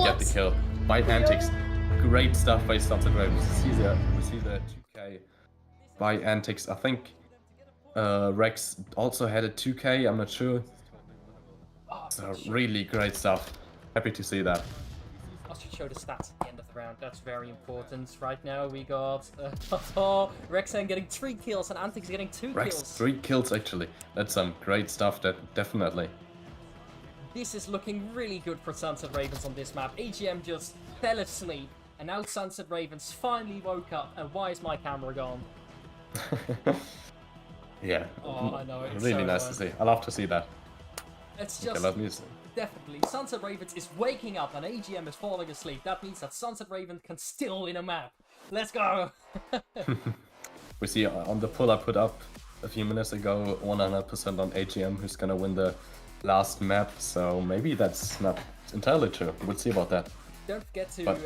[SPEAKER 2] get the kill by Antics. Great stuff by Sunset Ravens. We see the 2K by Antics. I think Rex also had a 2K. I'm not sure. So really great stuff. Happy to see that.
[SPEAKER 1] I should show the stats at the end of the round. That's very important. Right now we got Rexen getting 3 kills and Antics getting 2
[SPEAKER 2] Rex,
[SPEAKER 1] kills.
[SPEAKER 2] 3 kills actually. That's some great stuff. That definitely.
[SPEAKER 1] This is looking really good for Sunset Ravens on this map. AGM just fell asleep, and now Sunset Ravens finally woke up. And why is my camera gone?
[SPEAKER 2] Yeah.
[SPEAKER 1] Oh, I know, it's
[SPEAKER 2] really
[SPEAKER 1] so
[SPEAKER 2] nice to see. I love to see that.
[SPEAKER 1] It's
[SPEAKER 2] Okay,
[SPEAKER 1] just
[SPEAKER 2] let me see.
[SPEAKER 1] definitely Sunset Ravens is waking up and AGM is falling asleep. That means that Sunset Ravens can still win a map. Let's go!
[SPEAKER 2] We see on the poll I put up a few minutes ago, 100% on AGM who's gonna win the last map. So maybe that's not entirely true. We'll see about that.
[SPEAKER 1] Don't forget to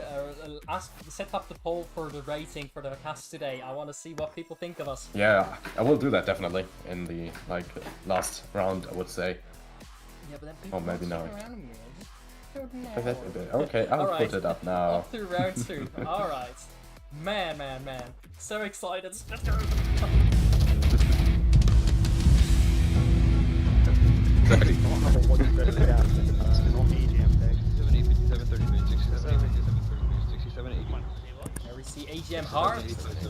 [SPEAKER 1] set up the poll for the rating for the cast today. I want to see what people think of us.
[SPEAKER 2] Yeah, I will do that definitely in the last round, I would say.
[SPEAKER 1] Yeah, but then people
[SPEAKER 2] maybe
[SPEAKER 1] don't
[SPEAKER 2] not.
[SPEAKER 1] stick around me. I just don't know.
[SPEAKER 2] Okay, I'll
[SPEAKER 1] Alright,
[SPEAKER 2] put it up now.
[SPEAKER 1] Off to round 2. Alright. Man. So excited. Let's go. There we see AGM hard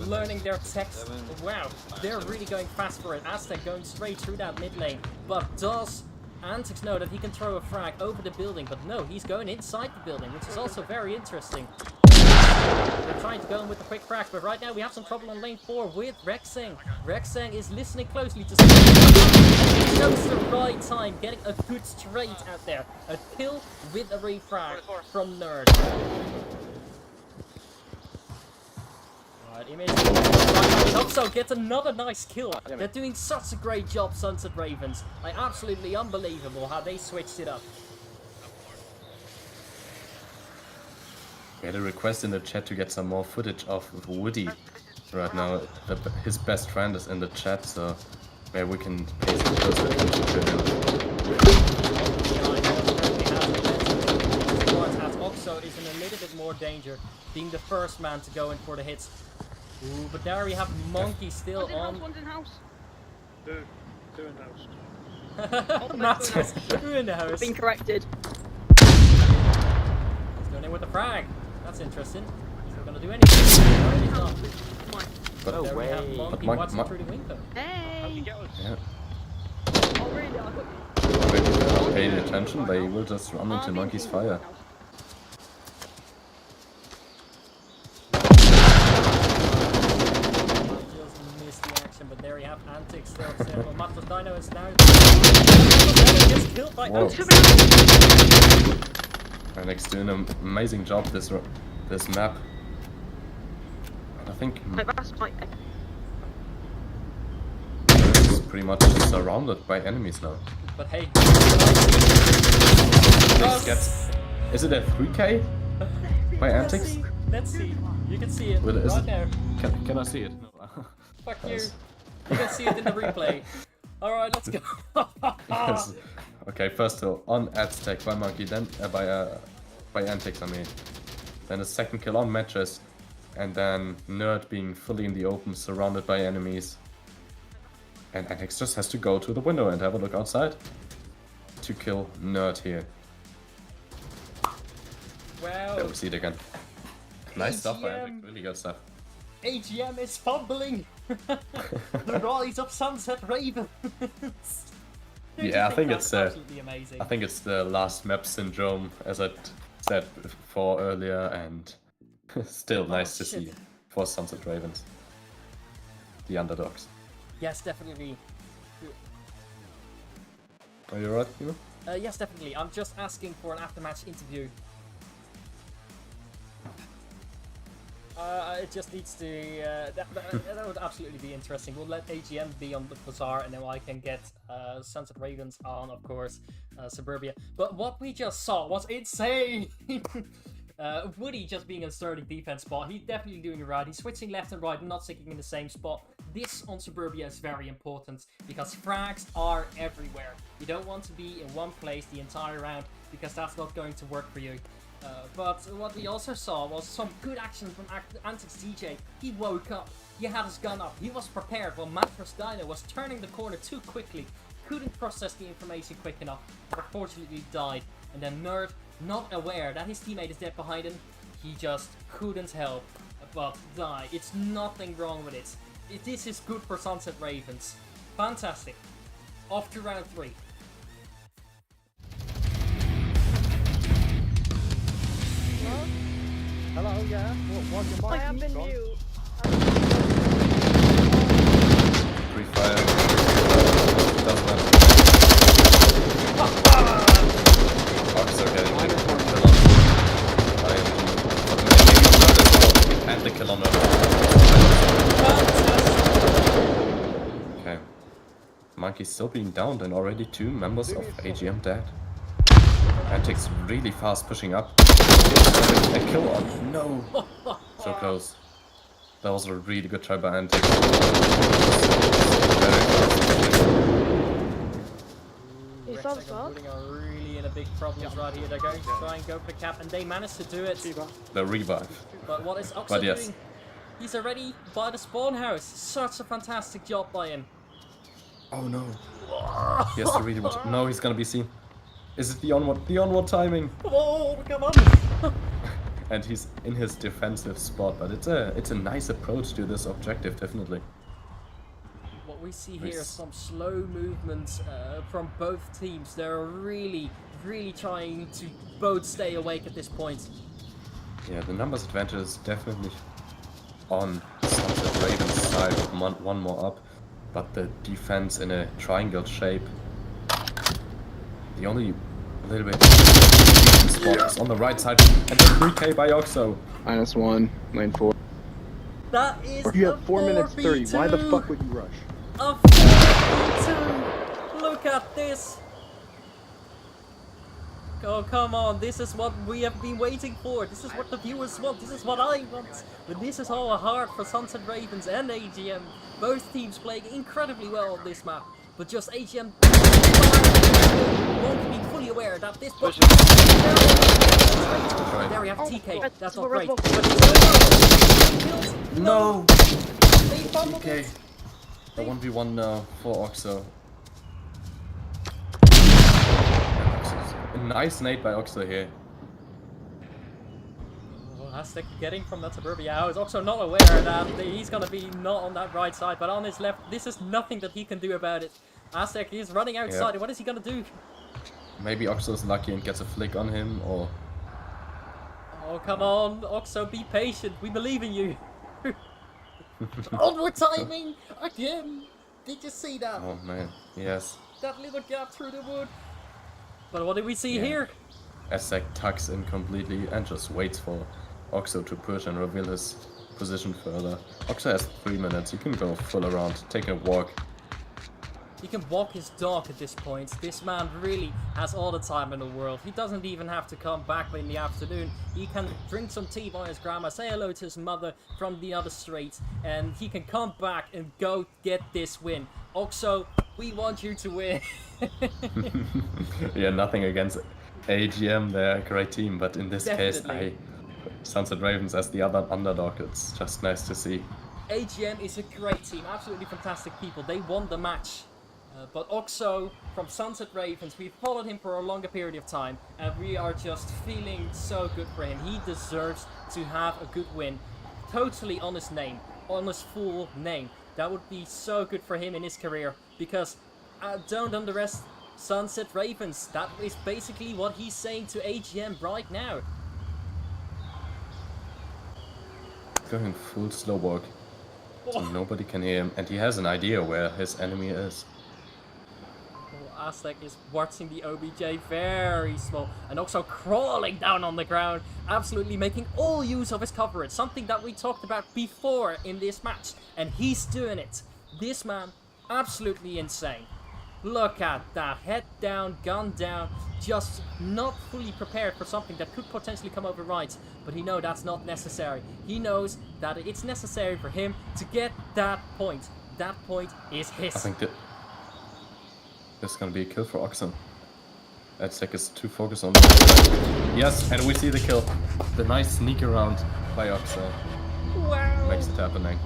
[SPEAKER 1] learning their text. Wow, they're really going fast for it. Aztec going straight through that mid lane. But does Antics know that he can throw a frag over the building? But no, he's going inside the building, which is also very interesting. They're trying to go in with the quick frags, but right now we have some trouble on lane 4 with Rexeng. Rexeng is listening closely to see. He chose the right time, getting a good straight out there. A kill with a refrag from Nerd. Right, image. Also gets another nice kill. They're doing such a great job, Sunset Ravens. Like, absolutely unbelievable how they switched it up.
[SPEAKER 2] We had a request in the chat to get some more footage of Woody right now. His best friend is in the chat, so maybe we can pay some closer attention to him.
[SPEAKER 1] As Oxo is in a little bit more danger, being the first man to go in for the hits. Ooh, but there we have Monkey still on.
[SPEAKER 4] One's in house.
[SPEAKER 6] Two in house.
[SPEAKER 1] Matters. Who in the house?
[SPEAKER 4] Been corrected.
[SPEAKER 1] He's going in with the frag. That's interesting. He's not going to do anything. No, he's not.
[SPEAKER 2] But
[SPEAKER 1] There we have Monkey watching through the window.
[SPEAKER 4] Hey!
[SPEAKER 2] yeah,
[SPEAKER 4] Oh, really? I thought
[SPEAKER 2] if they're not paying attention, they will just run into Monkey's fire.
[SPEAKER 1] Just missed the action, but there you have Antics still. Well, Matos Dino is now. Gets killed by
[SPEAKER 2] Whoa.
[SPEAKER 1] Antics.
[SPEAKER 2] Antics doing an amazing job this map. I think
[SPEAKER 4] that's my...
[SPEAKER 2] is pretty much surrounded by enemies now.
[SPEAKER 1] But hey.
[SPEAKER 2] Is it a 3K by Antics?
[SPEAKER 1] Let's see. You can see it
[SPEAKER 2] Well, is
[SPEAKER 1] right
[SPEAKER 2] it-
[SPEAKER 1] there.
[SPEAKER 2] Can I see it?
[SPEAKER 1] Fuck you.
[SPEAKER 2] Yes.
[SPEAKER 1] You can see it in the replay. Alright, let's go.
[SPEAKER 2] Yes. Okay, first of all, on Aztec by Monkey, then by Antics, I mean. Then a second kill on Mattress, and then Nerd being fully in the open, surrounded by enemies. And Antics just has to go to the window and have a look outside to kill Nerd here.
[SPEAKER 1] Wow.
[SPEAKER 2] There we see it again. Nice stuff by
[SPEAKER 1] AGM.
[SPEAKER 2] Antics, really good stuff.
[SPEAKER 1] AGM is fumbling. The rise of Sunset Ravens.
[SPEAKER 2] Yeah, I think
[SPEAKER 1] that's
[SPEAKER 2] it's
[SPEAKER 1] absolutely amazing.
[SPEAKER 2] I think it's the last map syndrome, as I said before earlier, and still nice to
[SPEAKER 1] shit.
[SPEAKER 2] see for Sunset Ravens, the underdogs.
[SPEAKER 1] Yes, definitely.
[SPEAKER 2] Are you right? You know?
[SPEAKER 1] Yes, definitely. I'm just asking for an after-match interview. It just needs to... that would absolutely be interesting. We'll let AGM be on the bazaar, and then I can get Sunset Ravens on, of course, Suburbia. But what we just saw was insane! Woody just being in a sturdy defense spot. He's definitely doing it right. He's switching left and right, not sticking in the same spot. This on Suburbia is very important because frags are everywhere. You don't want to be in one place the entire round because that's not going to work for you. But what we also saw was some good action from Antics DJ. He woke up, he had his gun up, he was prepared while Mattress Dino was turning the corner too quickly. Couldn't process the information quick enough, unfortunately died. And then Nerd, not aware that his teammate is dead behind him, he just couldn't help but die. It's nothing wrong with it. This is good for Sunset Ravens. Fantastic. Off to round 3.
[SPEAKER 6] Hello, yeah? What's your mic?
[SPEAKER 4] I have been
[SPEAKER 6] Gone?
[SPEAKER 4] mute.
[SPEAKER 2] Free fire. Doesn't matter. Fox are getting the kill on. And the kill on her. Okay. Monkey's still being downed and already 2 members of AGM dead. Antics really fast pushing up. A kill on. No! So close. That was a really good try by Antics.
[SPEAKER 4] He's
[SPEAKER 1] Rex
[SPEAKER 4] on
[SPEAKER 1] and
[SPEAKER 4] top.
[SPEAKER 1] Booting are really in a big problems right here. They're going to try and go for the cap, and they managed to do it.
[SPEAKER 2] The revive.
[SPEAKER 1] But what is Oxo
[SPEAKER 2] But yes.
[SPEAKER 1] doing? He's already by the spawn house. Such a fantastic job by him.
[SPEAKER 2] Oh no. He has to really watch. No, he's gonna be seen. Is it the onward? The onward timing.
[SPEAKER 1] Oh, come on!
[SPEAKER 2] And he's in his defensive spot, but it's a nice approach to this objective, definitely.
[SPEAKER 1] What we see here is some slow movements from both teams. They're really trying to both stay awake at this point.
[SPEAKER 2] Yeah, the numbers advantage is definitely on Sunset Ravens' side with one more up, but the defense in a triangle shape. The only little bit spot is on the right side, and the 3K by Oxo.
[SPEAKER 8] -1, lane 4.
[SPEAKER 1] That is
[SPEAKER 8] You
[SPEAKER 1] a
[SPEAKER 8] have 4 minutes 30. Why the
[SPEAKER 1] 4v2.
[SPEAKER 8] fuck would you rush?
[SPEAKER 1] A 4v2! Look at this! Oh, come on, this is what we have been waiting for. This is what the viewers want. This is what I want. But this is all hard for Sunset Ravens and AGM. Both teams playing incredibly well on this map. But just AGM won't be fully aware that this book. There we have TK. That's not great. But it's
[SPEAKER 2] No!
[SPEAKER 1] They fumbled
[SPEAKER 2] TK.
[SPEAKER 1] it.
[SPEAKER 2] The 1v1 now for Oxo. A nice nade by Oxo here.
[SPEAKER 1] Aztec getting from that Suburbia house. Also not aware that he's gonna be not on that right side, but on his left. This is nothing that he can do about it. Aztec is running outside.
[SPEAKER 2] Yeah.
[SPEAKER 1] What is he gonna do?
[SPEAKER 2] Maybe Oxo's lucky and gets a flick on him, or...
[SPEAKER 1] Oh, come on, Oxo, be patient. We believe in you. Onward timing again. Did you see that?
[SPEAKER 2] Oh man, yes.
[SPEAKER 1] That little gap through the wood. But what did we see
[SPEAKER 2] Yeah.
[SPEAKER 1] here?
[SPEAKER 2] Aztec tucks in completely and just waits for Oxo to push and reveal his position further. Oxo has 3 minutes. He can go full around, take a walk.
[SPEAKER 1] He can walk his dog at this point. This man really has all the time in the world. He doesn't even have to come back in the afternoon. He can drink some tea by his grandma, say hello to his mother from the other street, and he can come back and go get this win. Oxo, we want you to win.
[SPEAKER 2] Yeah, nothing against AGM, they're a great team, but in this
[SPEAKER 1] Definitely.
[SPEAKER 2] case, Sunset Ravens as the other underdog, it's just nice to see.
[SPEAKER 1] AGM is a great team, absolutely fantastic people. They won the match. But Oxo from Sunset Ravens, we've followed him for a longer period of time, and we are just feeling so good for him. He deserves to have a good win, totally on his name, on his full name. That would be so good for him in his career, because don't underestimate Sunset Ravens. That is basically what he's saying to AGM right now.
[SPEAKER 2] Going full slow walk, so nobody can hear him, and he has an idea where his enemy is.
[SPEAKER 1] Aztec is watching the OBJ very small and also crawling down on the ground, absolutely making all use of his coverage, something that we talked about before in this match, and he's doing it. This man, absolutely insane. Look at that, head down, gun down, just not fully prepared for something that could potentially come over right, but he knows that's not necessary. He knows that it's necessary for him to get that point. That point is his.
[SPEAKER 2] I think that this is gonna be a kill for Oxen. Aztec is too focused on the yes, and we see the kill. The nice sneak around by Oxen
[SPEAKER 1] Wow!
[SPEAKER 2] makes it happening.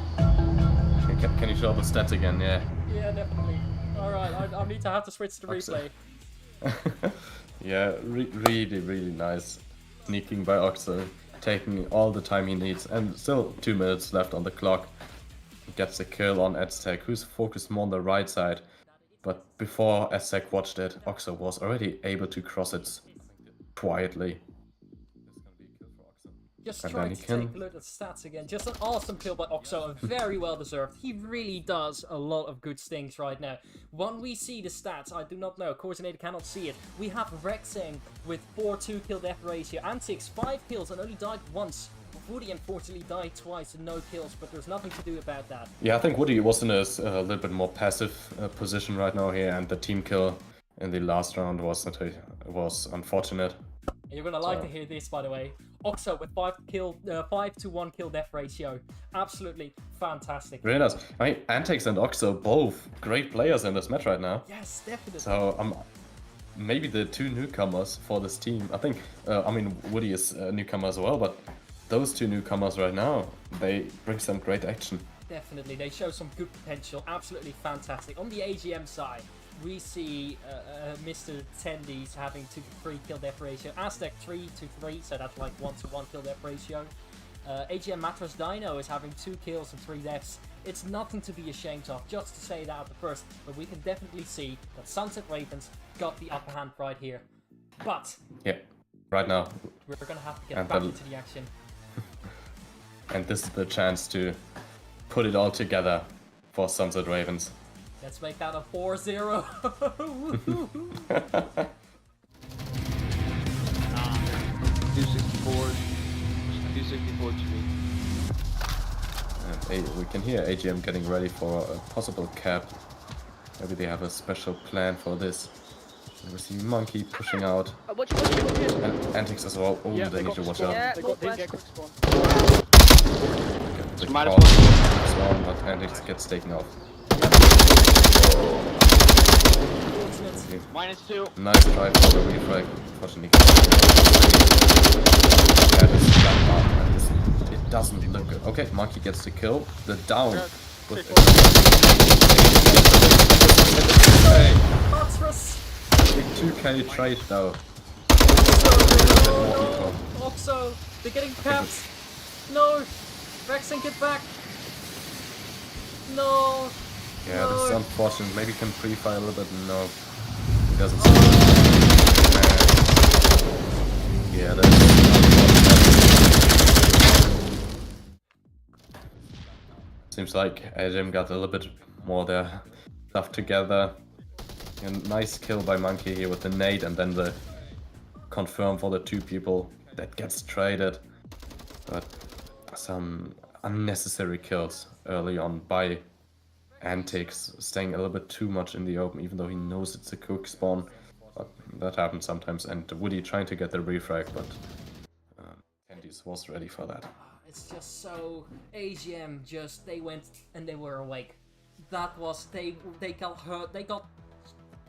[SPEAKER 2] Can you show the stats again? Yeah.
[SPEAKER 1] Yeah, definitely. Alright, I need to have to switch to
[SPEAKER 2] Oxen.
[SPEAKER 1] replay.
[SPEAKER 2] Yeah, really nice sneaking by Oxel, taking all the time he needs, and still 2 minutes left on the clock. Gets a kill on Aztec, who's focused more on the right side, but before Aztec watched it, Oxel was already able to cross it quietly.
[SPEAKER 1] Just
[SPEAKER 2] And
[SPEAKER 1] trying
[SPEAKER 2] then
[SPEAKER 1] to
[SPEAKER 2] he can-
[SPEAKER 1] take a look at the stats again. Just an awesome kill by Oxo, and very well deserved. He really does a lot of good things right now. When we see the stats, I do not know. Coordinator cannot see it. We have Rexing with 4-2 kill death ratio. Antix 5 kills and only died once. Woody unfortunately died twice and no kills, but there's nothing to do about that.
[SPEAKER 2] Yeah, I think Woody was in a little bit more passive position right now here, and the team kill in the last round was unfortunate.
[SPEAKER 1] And you're gonna like to hear this, by the way. Oxo with 5-to-1 kill death ratio. Absolutely fantastic.
[SPEAKER 2] Really nice. I mean, Antix and Oxo both great players in this match right now.
[SPEAKER 1] Yes, definitely.
[SPEAKER 2] So maybe the 2 newcomers for this team. I think, I mean, Woody is a newcomer as well, but those 2 newcomers right now, they bring some great action.
[SPEAKER 1] Definitely, they show some good potential. Absolutely fantastic. On the AGM side, we see Mr. Tendies having 2-to-3 kill death ratio. Aztec 3-to-3, so that's like 1-to-1 kill death ratio. AGM Mattress Dino is having 2 kills and 3 deaths. It's nothing to be ashamed of, just to say that at the first, but we can definitely see that Sunset Ravens got the upper hand right here. But
[SPEAKER 2] Yeah, right now.
[SPEAKER 1] we're gonna have to get
[SPEAKER 2] And
[SPEAKER 1] back
[SPEAKER 2] the-
[SPEAKER 1] into the action.
[SPEAKER 2] And this is the chance to put it all together for Sunset Ravens.
[SPEAKER 1] Let's make that a 4-0. Woohoo.
[SPEAKER 6] 264. 264 to me.
[SPEAKER 2] And we can hear AGM getting ready for a possible cap. Maybe they have a special plan for this. We see Monkey pushing out.
[SPEAKER 4] Watch.
[SPEAKER 2] And Antics as well. Oh, they need to watch out.
[SPEAKER 4] Yeah,
[SPEAKER 8] They
[SPEAKER 4] got
[SPEAKER 8] got
[SPEAKER 4] west.
[SPEAKER 8] quick spawn.
[SPEAKER 2] The
[SPEAKER 7] Minus
[SPEAKER 2] call is one, but Antics gets taken off.
[SPEAKER 1] Fortunate.
[SPEAKER 7] -2.
[SPEAKER 2] Nice try for the refrag. Unfortunately, that is that bad, and it doesn't look good. Okay, Monkey gets the kill. The down. With hey,
[SPEAKER 1] Monstrous.
[SPEAKER 2] big 2K trade though.
[SPEAKER 1] Oh no! Oxo, they're getting capped. No! Rexing, get back! No!
[SPEAKER 2] Yeah, this is
[SPEAKER 1] No.
[SPEAKER 2] unfortunate. Maybe can pre-fire a little bit. No, he doesn't. Yeah, that's unfortunate. Seems like AGM got a little bit more their stuff together. A nice kill by Monkey here with the nade, and then the confirm for the 2 people that gets traded. But some unnecessary kills early on by Antics, staying a little bit too much in the open, even though he knows it's a quick spawn. But that happens sometimes. And Woody trying to get the refrag, but Candies was ready for that.
[SPEAKER 1] It's just so AGM they went and they were awake. That was they got hurt, they got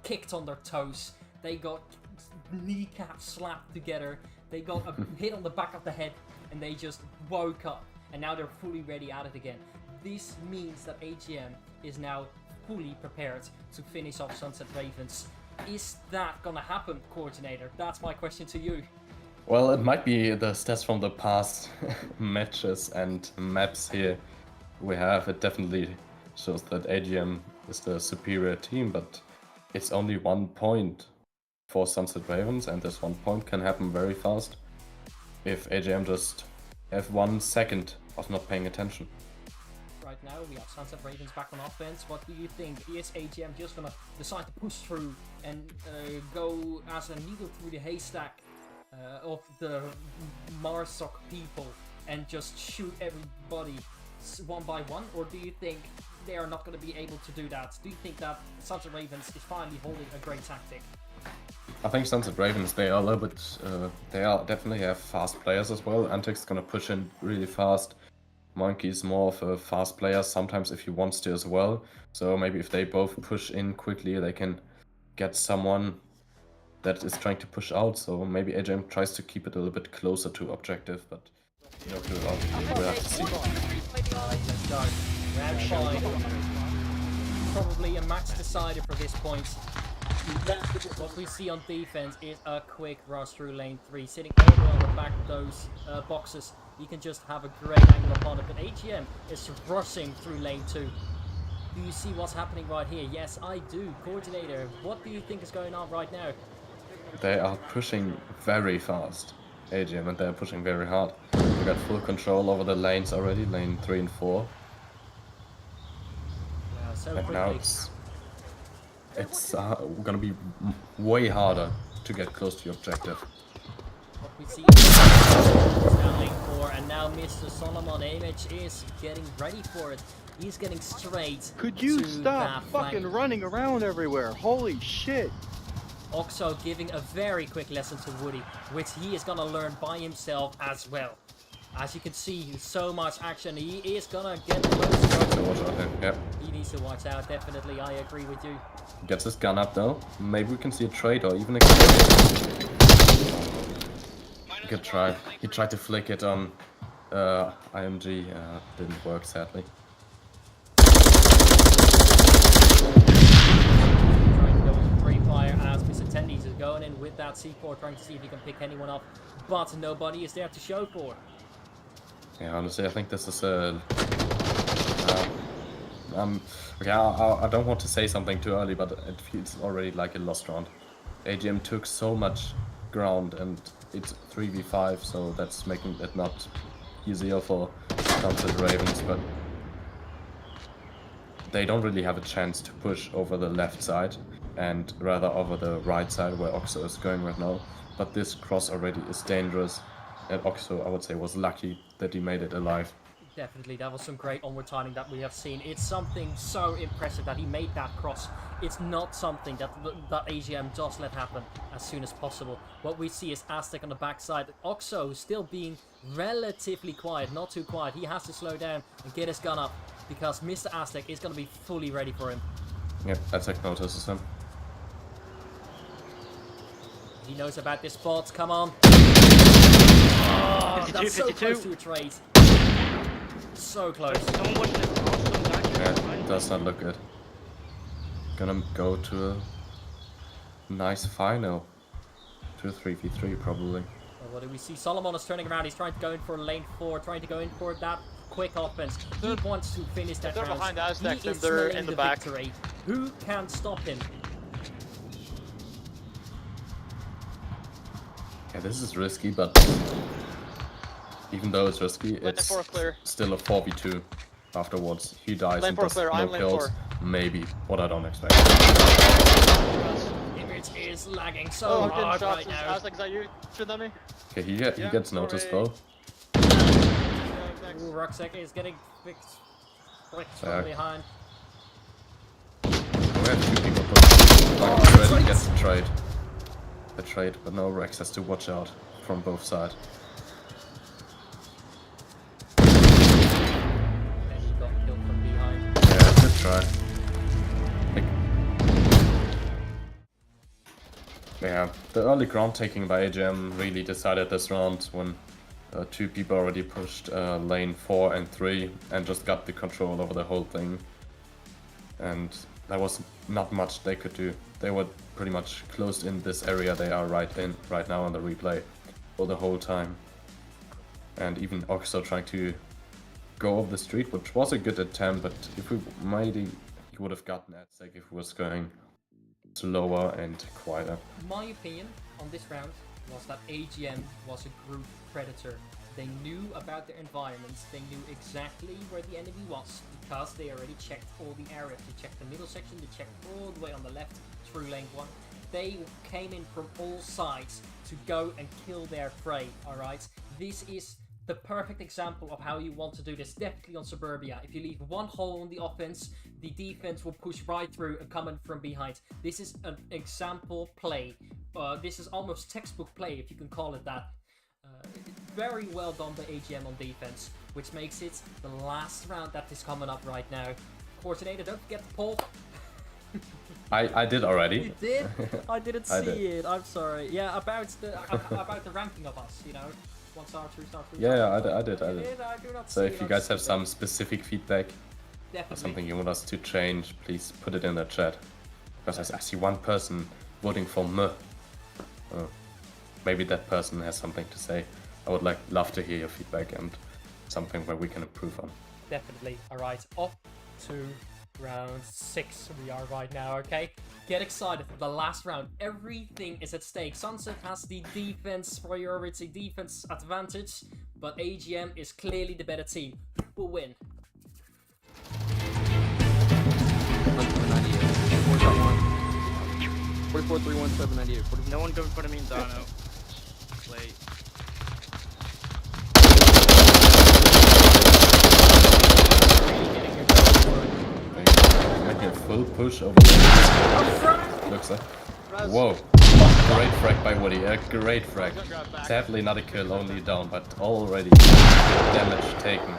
[SPEAKER 1] kicked on their toes, they got kneecaps slapped together, they got a hit on the back of the head, and they just woke up, and now they're fully ready at it again. This means that AGM is now fully prepared to finish off Sunset Ravens. Is that gonna happen, Coordinator? That's my question to you.
[SPEAKER 2] Well, it might be the stats from the past matches and maps here we have. It definitely shows that AGM is the superior team, but it's only 1 point for Sunset Ravens, and this 1 point can happen very fast if AGM just have 1 second of not paying attention.
[SPEAKER 1] Right, right now. We have Sunset Ravens back on offense. What do you think? Is AGM just gonna decide to push through and go as a needle through the haystack of the Marsoc people and just shoot everybody one by one? Or do you think they are not going to be able to do that? Do you think that Sunset Ravens is finally holding a great tactic?
[SPEAKER 2] I think Sunset Ravens, they are a little bit, they are definitely have fast players as well. Antic's gonna push in really fast. Monkey's more of a fast player, sometimes if he wants to as well. So maybe if they both push in quickly, they can get someone that is trying to push out. So maybe AJM tries to keep it a little bit closer to objective, but you know, we'll have to see.
[SPEAKER 1] Let's go. Round 5. Probably a match decider for this point. What we see on defense is a quick rush through lane 3, sitting all the way on the back of those boxes. You can just have a great angle upon it, but AGM is rushing through lane 2. Do you see what's happening right here? Yes, I do. Coordinator, what do you think is going on right now?
[SPEAKER 2] They are pushing very fast, AGM, and they're pushing very hard. They got full control over the lanes already, lane 3 and 4.
[SPEAKER 1] Wow, so
[SPEAKER 2] And
[SPEAKER 1] quickly.
[SPEAKER 2] now it's gonna be way harder to get close to your objective.
[SPEAKER 1] What we see is now lane 4, and now Mr. Solomon Image is getting ready for it. He's getting straight
[SPEAKER 6] Could you
[SPEAKER 1] to
[SPEAKER 6] stop
[SPEAKER 1] that
[SPEAKER 6] fucking
[SPEAKER 1] flank.
[SPEAKER 6] running around everywhere? Holy shit!
[SPEAKER 1] Oxo giving a very quick lesson to Woody, which he is gonna learn by himself as well. As you can see, so much action. He is gonna get close.
[SPEAKER 2] So watch out here, yeah.
[SPEAKER 1] He needs to watch out, definitely. I agree with you.
[SPEAKER 2] Gets his gun up though. Maybe we can see a trade or even a good try. He tried to flick it on IMG, didn't work sadly.
[SPEAKER 1] Trying to go with free fire as Mr. Tendies is going in with that C4, trying to see if he can pick anyone up, but nobody is there to show for.
[SPEAKER 2] Yeah, honestly, I think this is a. Okay, I don't want to say something too early, but it feels already like a lost round. AGM took so much ground, and it's 3v5, so that's making it not easier for Sunset Ravens, but they don't really have a chance to push over the left side, and rather over the right side where Oxo is going right now. But this cross already is dangerous, and Oxo, I would say, was lucky that he made it alive.
[SPEAKER 1] Definitely, that was some great onward timing that we have seen. It's something so impressive that he made that cross. It's not something that AGM does let happen as soon as possible. What we see is Aztec on the backside. Oxo still being relatively quiet, not too quiet. He has to slow down and get his gun up because Mr. Aztec is going to be fully ready for him.
[SPEAKER 2] Yep, Aztec notices him.
[SPEAKER 1] He knows about this spot. Come on. Oh,
[SPEAKER 7] 52,
[SPEAKER 1] that's so
[SPEAKER 7] 52.
[SPEAKER 1] close to a trade. So close.
[SPEAKER 7] Someone watch this cross back here.
[SPEAKER 2] Yeah, does not look good. Gonna go to a nice final. To a 3v3 probably.
[SPEAKER 1] Well, what do we see? Solomon is turning around. He's trying to go in for lane 4, trying to go in for that quick offense. He wants to finish that
[SPEAKER 5] They're
[SPEAKER 1] round.
[SPEAKER 5] behind Aztec,
[SPEAKER 1] He is
[SPEAKER 5] they're
[SPEAKER 1] smelling
[SPEAKER 5] in the back.
[SPEAKER 1] victory. Who can stop him?
[SPEAKER 2] Yeah, this is risky, but even though it's risky, it's
[SPEAKER 5] four clear.
[SPEAKER 2] still a 4v2 afterwards. He dies
[SPEAKER 5] Lane
[SPEAKER 2] and
[SPEAKER 5] 4
[SPEAKER 2] does
[SPEAKER 5] clear,
[SPEAKER 2] no
[SPEAKER 5] I'm lane
[SPEAKER 2] kills.
[SPEAKER 5] 4.
[SPEAKER 2] Maybe, what I don't expect.
[SPEAKER 1] Image is lagging so
[SPEAKER 5] Oh,
[SPEAKER 1] hard
[SPEAKER 5] getting shots.
[SPEAKER 1] right now.
[SPEAKER 5] Aztec, is that you? Shoot at me?
[SPEAKER 2] Okay, he gets noticed though.
[SPEAKER 1] Ooh, Rucksack is getting fixed from
[SPEAKER 2] Back.
[SPEAKER 1] behind.
[SPEAKER 2] We have two people already gets the trade. The trade, but no, Rex has to watch out from both sides.
[SPEAKER 1] And he got killed from behind.
[SPEAKER 2] Yeah, good try. Yeah, the early ground taking by AGM really decided this round when two people already pushed lane 4 and 3 and just got the control over the whole thing. And there was not much they could do. They were pretty much closed in this area they are right now on the replay for the whole time. And even Oxo trying to go off the street, which was a good attempt, but if we maybe he would have gotten Aztec if he was going slower and quieter.
[SPEAKER 1] My opinion on this round was that AGM was a group predator. They knew about their environments, they knew exactly where the enemy was, because they already checked all the areas. They checked the middle section, they checked all the way on the left through lane 1. They came in from all sides to go and kill their prey, alright? This is the perfect example of how you want to do this, definitely on Suburbia. If you leave one hole on the offense, the defense will push right through and come in from behind. This is an example play. This is almost textbook play, if you can call it that. Very well done by AGM on defense, which makes it the last round that is coming up right now. Coordinator, don't forget the poll.
[SPEAKER 2] I did already.
[SPEAKER 1] You did? I didn't see
[SPEAKER 2] did.
[SPEAKER 1] it. I'm sorry. Yeah, about the ranking of us, you know, 1 star, 2 star, 3
[SPEAKER 2] Yeah,
[SPEAKER 1] star.
[SPEAKER 2] yeah, I did.
[SPEAKER 1] I do not
[SPEAKER 2] So
[SPEAKER 1] see
[SPEAKER 2] if
[SPEAKER 1] it,
[SPEAKER 2] you
[SPEAKER 1] I'm
[SPEAKER 2] guys have
[SPEAKER 1] stupid.
[SPEAKER 2] some specific feedback or
[SPEAKER 1] Definitely.
[SPEAKER 2] something you want us to change, please put it in the chat. Because I see one person voting for me. Oh, maybe that person has something to say. I would love to hear your feedback and something where we can improve on.
[SPEAKER 1] Definitely. Alright, off to round 6 we are right now, okay? Get excited for the last round. Everything is at stake. Sunset has the defense priority, defense advantage, but AGM is clearly the better team. Who will win?
[SPEAKER 8] 44, 317, 98.
[SPEAKER 7] No one go in front of me in Dino. Wait.
[SPEAKER 2] Making a full push over there. Looks like. Whoa. Great frag by Woody. A great frag. Sadly not a kill, only down, but already damage taken.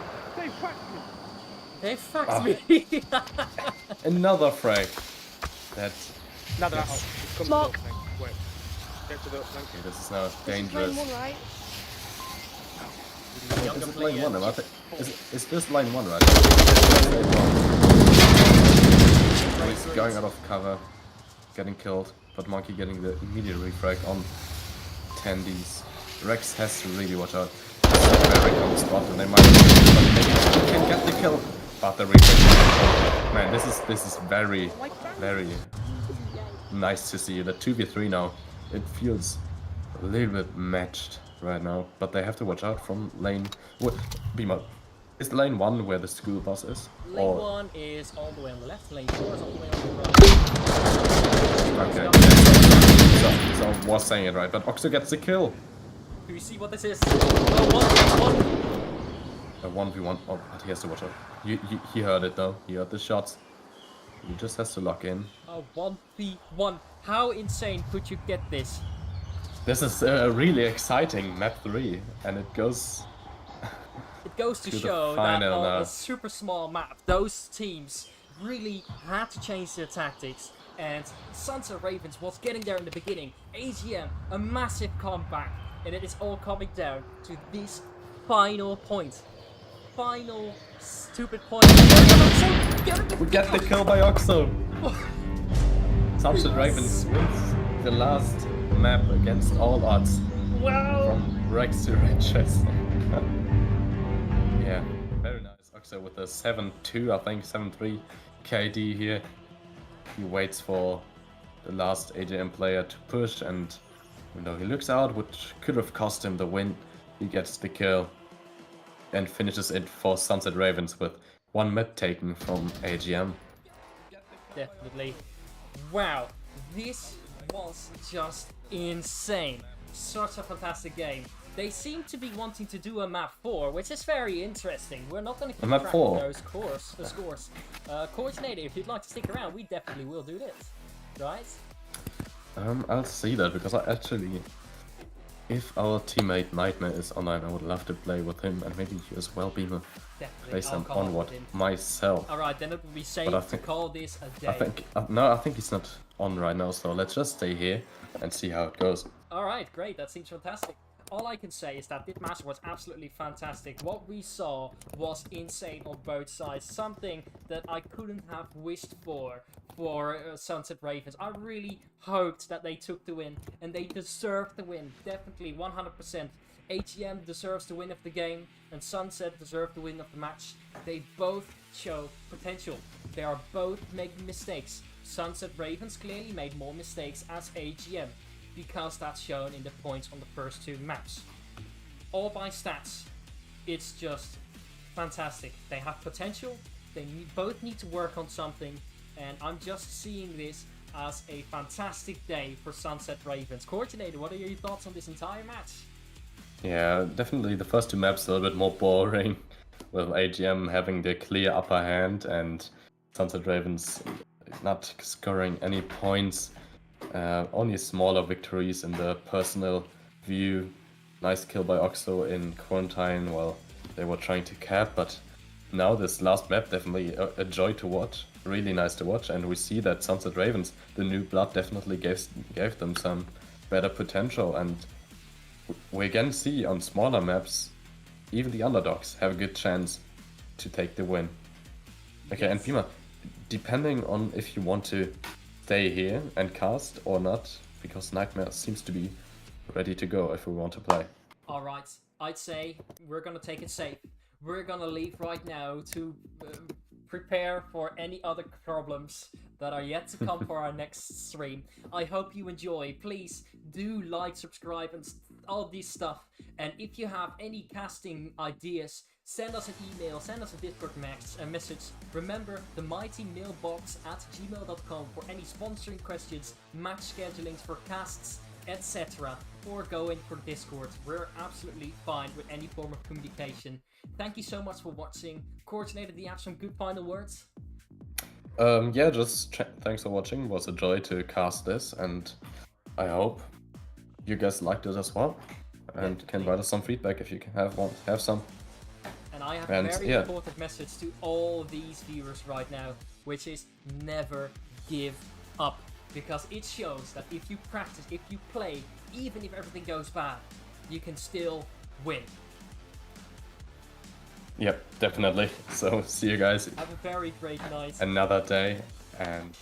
[SPEAKER 1] They fucked me!
[SPEAKER 2] Another frag. That's...
[SPEAKER 6] Another
[SPEAKER 2] Yes.
[SPEAKER 6] out. Come
[SPEAKER 4] Smoke.
[SPEAKER 6] to the opening. Wait. Get to the opening.
[SPEAKER 2] Okay, this is now
[SPEAKER 4] This is
[SPEAKER 2] dangerous.
[SPEAKER 4] lane 1, right?
[SPEAKER 2] Is it line 1? Is this line 1, right? So he's going out of cover, getting killed, but Monkey getting the immediate refrag on Tandies. Rex has to really watch out. This is a very common spot, and they might can get the kill. But the refrag. Man, this is very, very nice to see. The 2v3 now. It feels a little bit matched right now, but they have to watch out from lane. What? Beamer. Is lane 1 where the school bus is?
[SPEAKER 1] Lane
[SPEAKER 2] Or
[SPEAKER 1] 1 is all the way on the left, lane 4 is all the way on the right.
[SPEAKER 2] okay. So I was saying it right, but Oxo gets the kill.
[SPEAKER 1] Do you see what this is? Oh, 1v1.
[SPEAKER 2] A 1v1. Oh, but he has to watch out. He heard it though. He heard the shots. He just has to lock in.
[SPEAKER 1] Oh, 1v1. How insane could you get this?
[SPEAKER 2] This is really exciting map 3, and it goes.
[SPEAKER 1] It goes to
[SPEAKER 2] To the
[SPEAKER 1] show that
[SPEAKER 2] final
[SPEAKER 1] on
[SPEAKER 2] now.
[SPEAKER 1] a super small map, those teams really had to change their tactics. And Sunset Ravens was getting there in the beginning. AGM, a massive comeback. And it is all coming down to this final point. Final stupid point.
[SPEAKER 2] We get the kill by Oxo. Sunset Ravens wins the last map against all odds.
[SPEAKER 1] Wow!
[SPEAKER 2] From Rex to Riches. Yeah, very nice. Oxo with a 7-2, I think 7-3 KD here. He waits for the last AGM player to push, and you know, he looks out, which could have cost him the win. He gets the kill and finishes it for Sunset Ravens with 1 mid taken from AGM.
[SPEAKER 1] Definitely. Wow, this was just insane. Such a fantastic game. They seem to be wanting to do a map 4, which is very interesting. We're not going to keep
[SPEAKER 2] map
[SPEAKER 1] track
[SPEAKER 2] 4?
[SPEAKER 1] of those scores. Coordinator, if you'd like to stick around, we definitely will do this. Right?
[SPEAKER 2] I'll see that, because I actually, if our teammate Nightmare is online, I would love to play with him, and maybe you as well, Beamer.
[SPEAKER 1] Definitely.
[SPEAKER 2] Play
[SPEAKER 1] I'll
[SPEAKER 2] some
[SPEAKER 1] call
[SPEAKER 2] onward
[SPEAKER 1] him.
[SPEAKER 2] myself.
[SPEAKER 1] Alright, then it would be safe
[SPEAKER 2] But I
[SPEAKER 1] to
[SPEAKER 2] think-
[SPEAKER 1] call this a day.
[SPEAKER 2] I think no, I think he's not on right now, so let's just stay here and see how it goes.
[SPEAKER 1] Alright, great, that seems fantastic. All I can say is that this match was absolutely fantastic. What we saw was insane on both sides. Something that I couldn't have wished for Sunset Ravens. I really hoped that they took the win, and they deserved the win. Definitely, 100%. AGM deserves the win of the game, and Sunset deserved the win of the match. They both show potential. They are both making mistakes. Sunset Ravens clearly made more mistakes as AGM. because that's shown in the points on the first 2 maps. All by stats, it's just fantastic. They have potential, they both need to work on something, and I'm just seeing this as a fantastic day for Sunset Ravens. Coordinator, what are your thoughts on this entire match?
[SPEAKER 2] Yeah, definitely the first 2 maps a little bit more boring, with AGM having the clear upper hand and Sunset Ravens not scoring any points. Only smaller victories in the personal view. Nice kill by Oxo in Quarantine while they were trying to cap, but now this last map definitely a joy to watch. Really nice to watch, and we see that Sunset Ravens, the new blood, definitely gave them some better potential, and we again see on smaller maps, even the underdogs have a good chance to take the win. Okay, and Pima, depending on if you want to stay here and cast or not, because Nightmare seems to be ready to go if we want to play.
[SPEAKER 1] Alright, I'd say we're gonna take it safe. We're gonna leave right now to prepare for any other problems that are yet to come for our next stream. I hope you enjoy. Please do like, subscribe, and all this stuff. And if you have any casting ideas, send us an email, send us a Discord message. Remember the mighty mailbox at gmail.com for any sponsoring questions, match schedulings for casts, etc. Or go in for Discord. We're absolutely fine with any form of communication. Thank you so much for watching. Coordinator, do you have some good final words?
[SPEAKER 2] Yeah, just thanks for watching. It was a joy to cast this, and I hope you guys liked it as well, and can write us some feedback if you can have some.
[SPEAKER 1] And I have a very important message to all these viewers right now, which is never give up. Because it shows that if you practice, if you play, even if everything goes bad, you can still win.
[SPEAKER 2] Yep, definitely. So see you guys
[SPEAKER 1] Have a very great night.
[SPEAKER 2] another day, and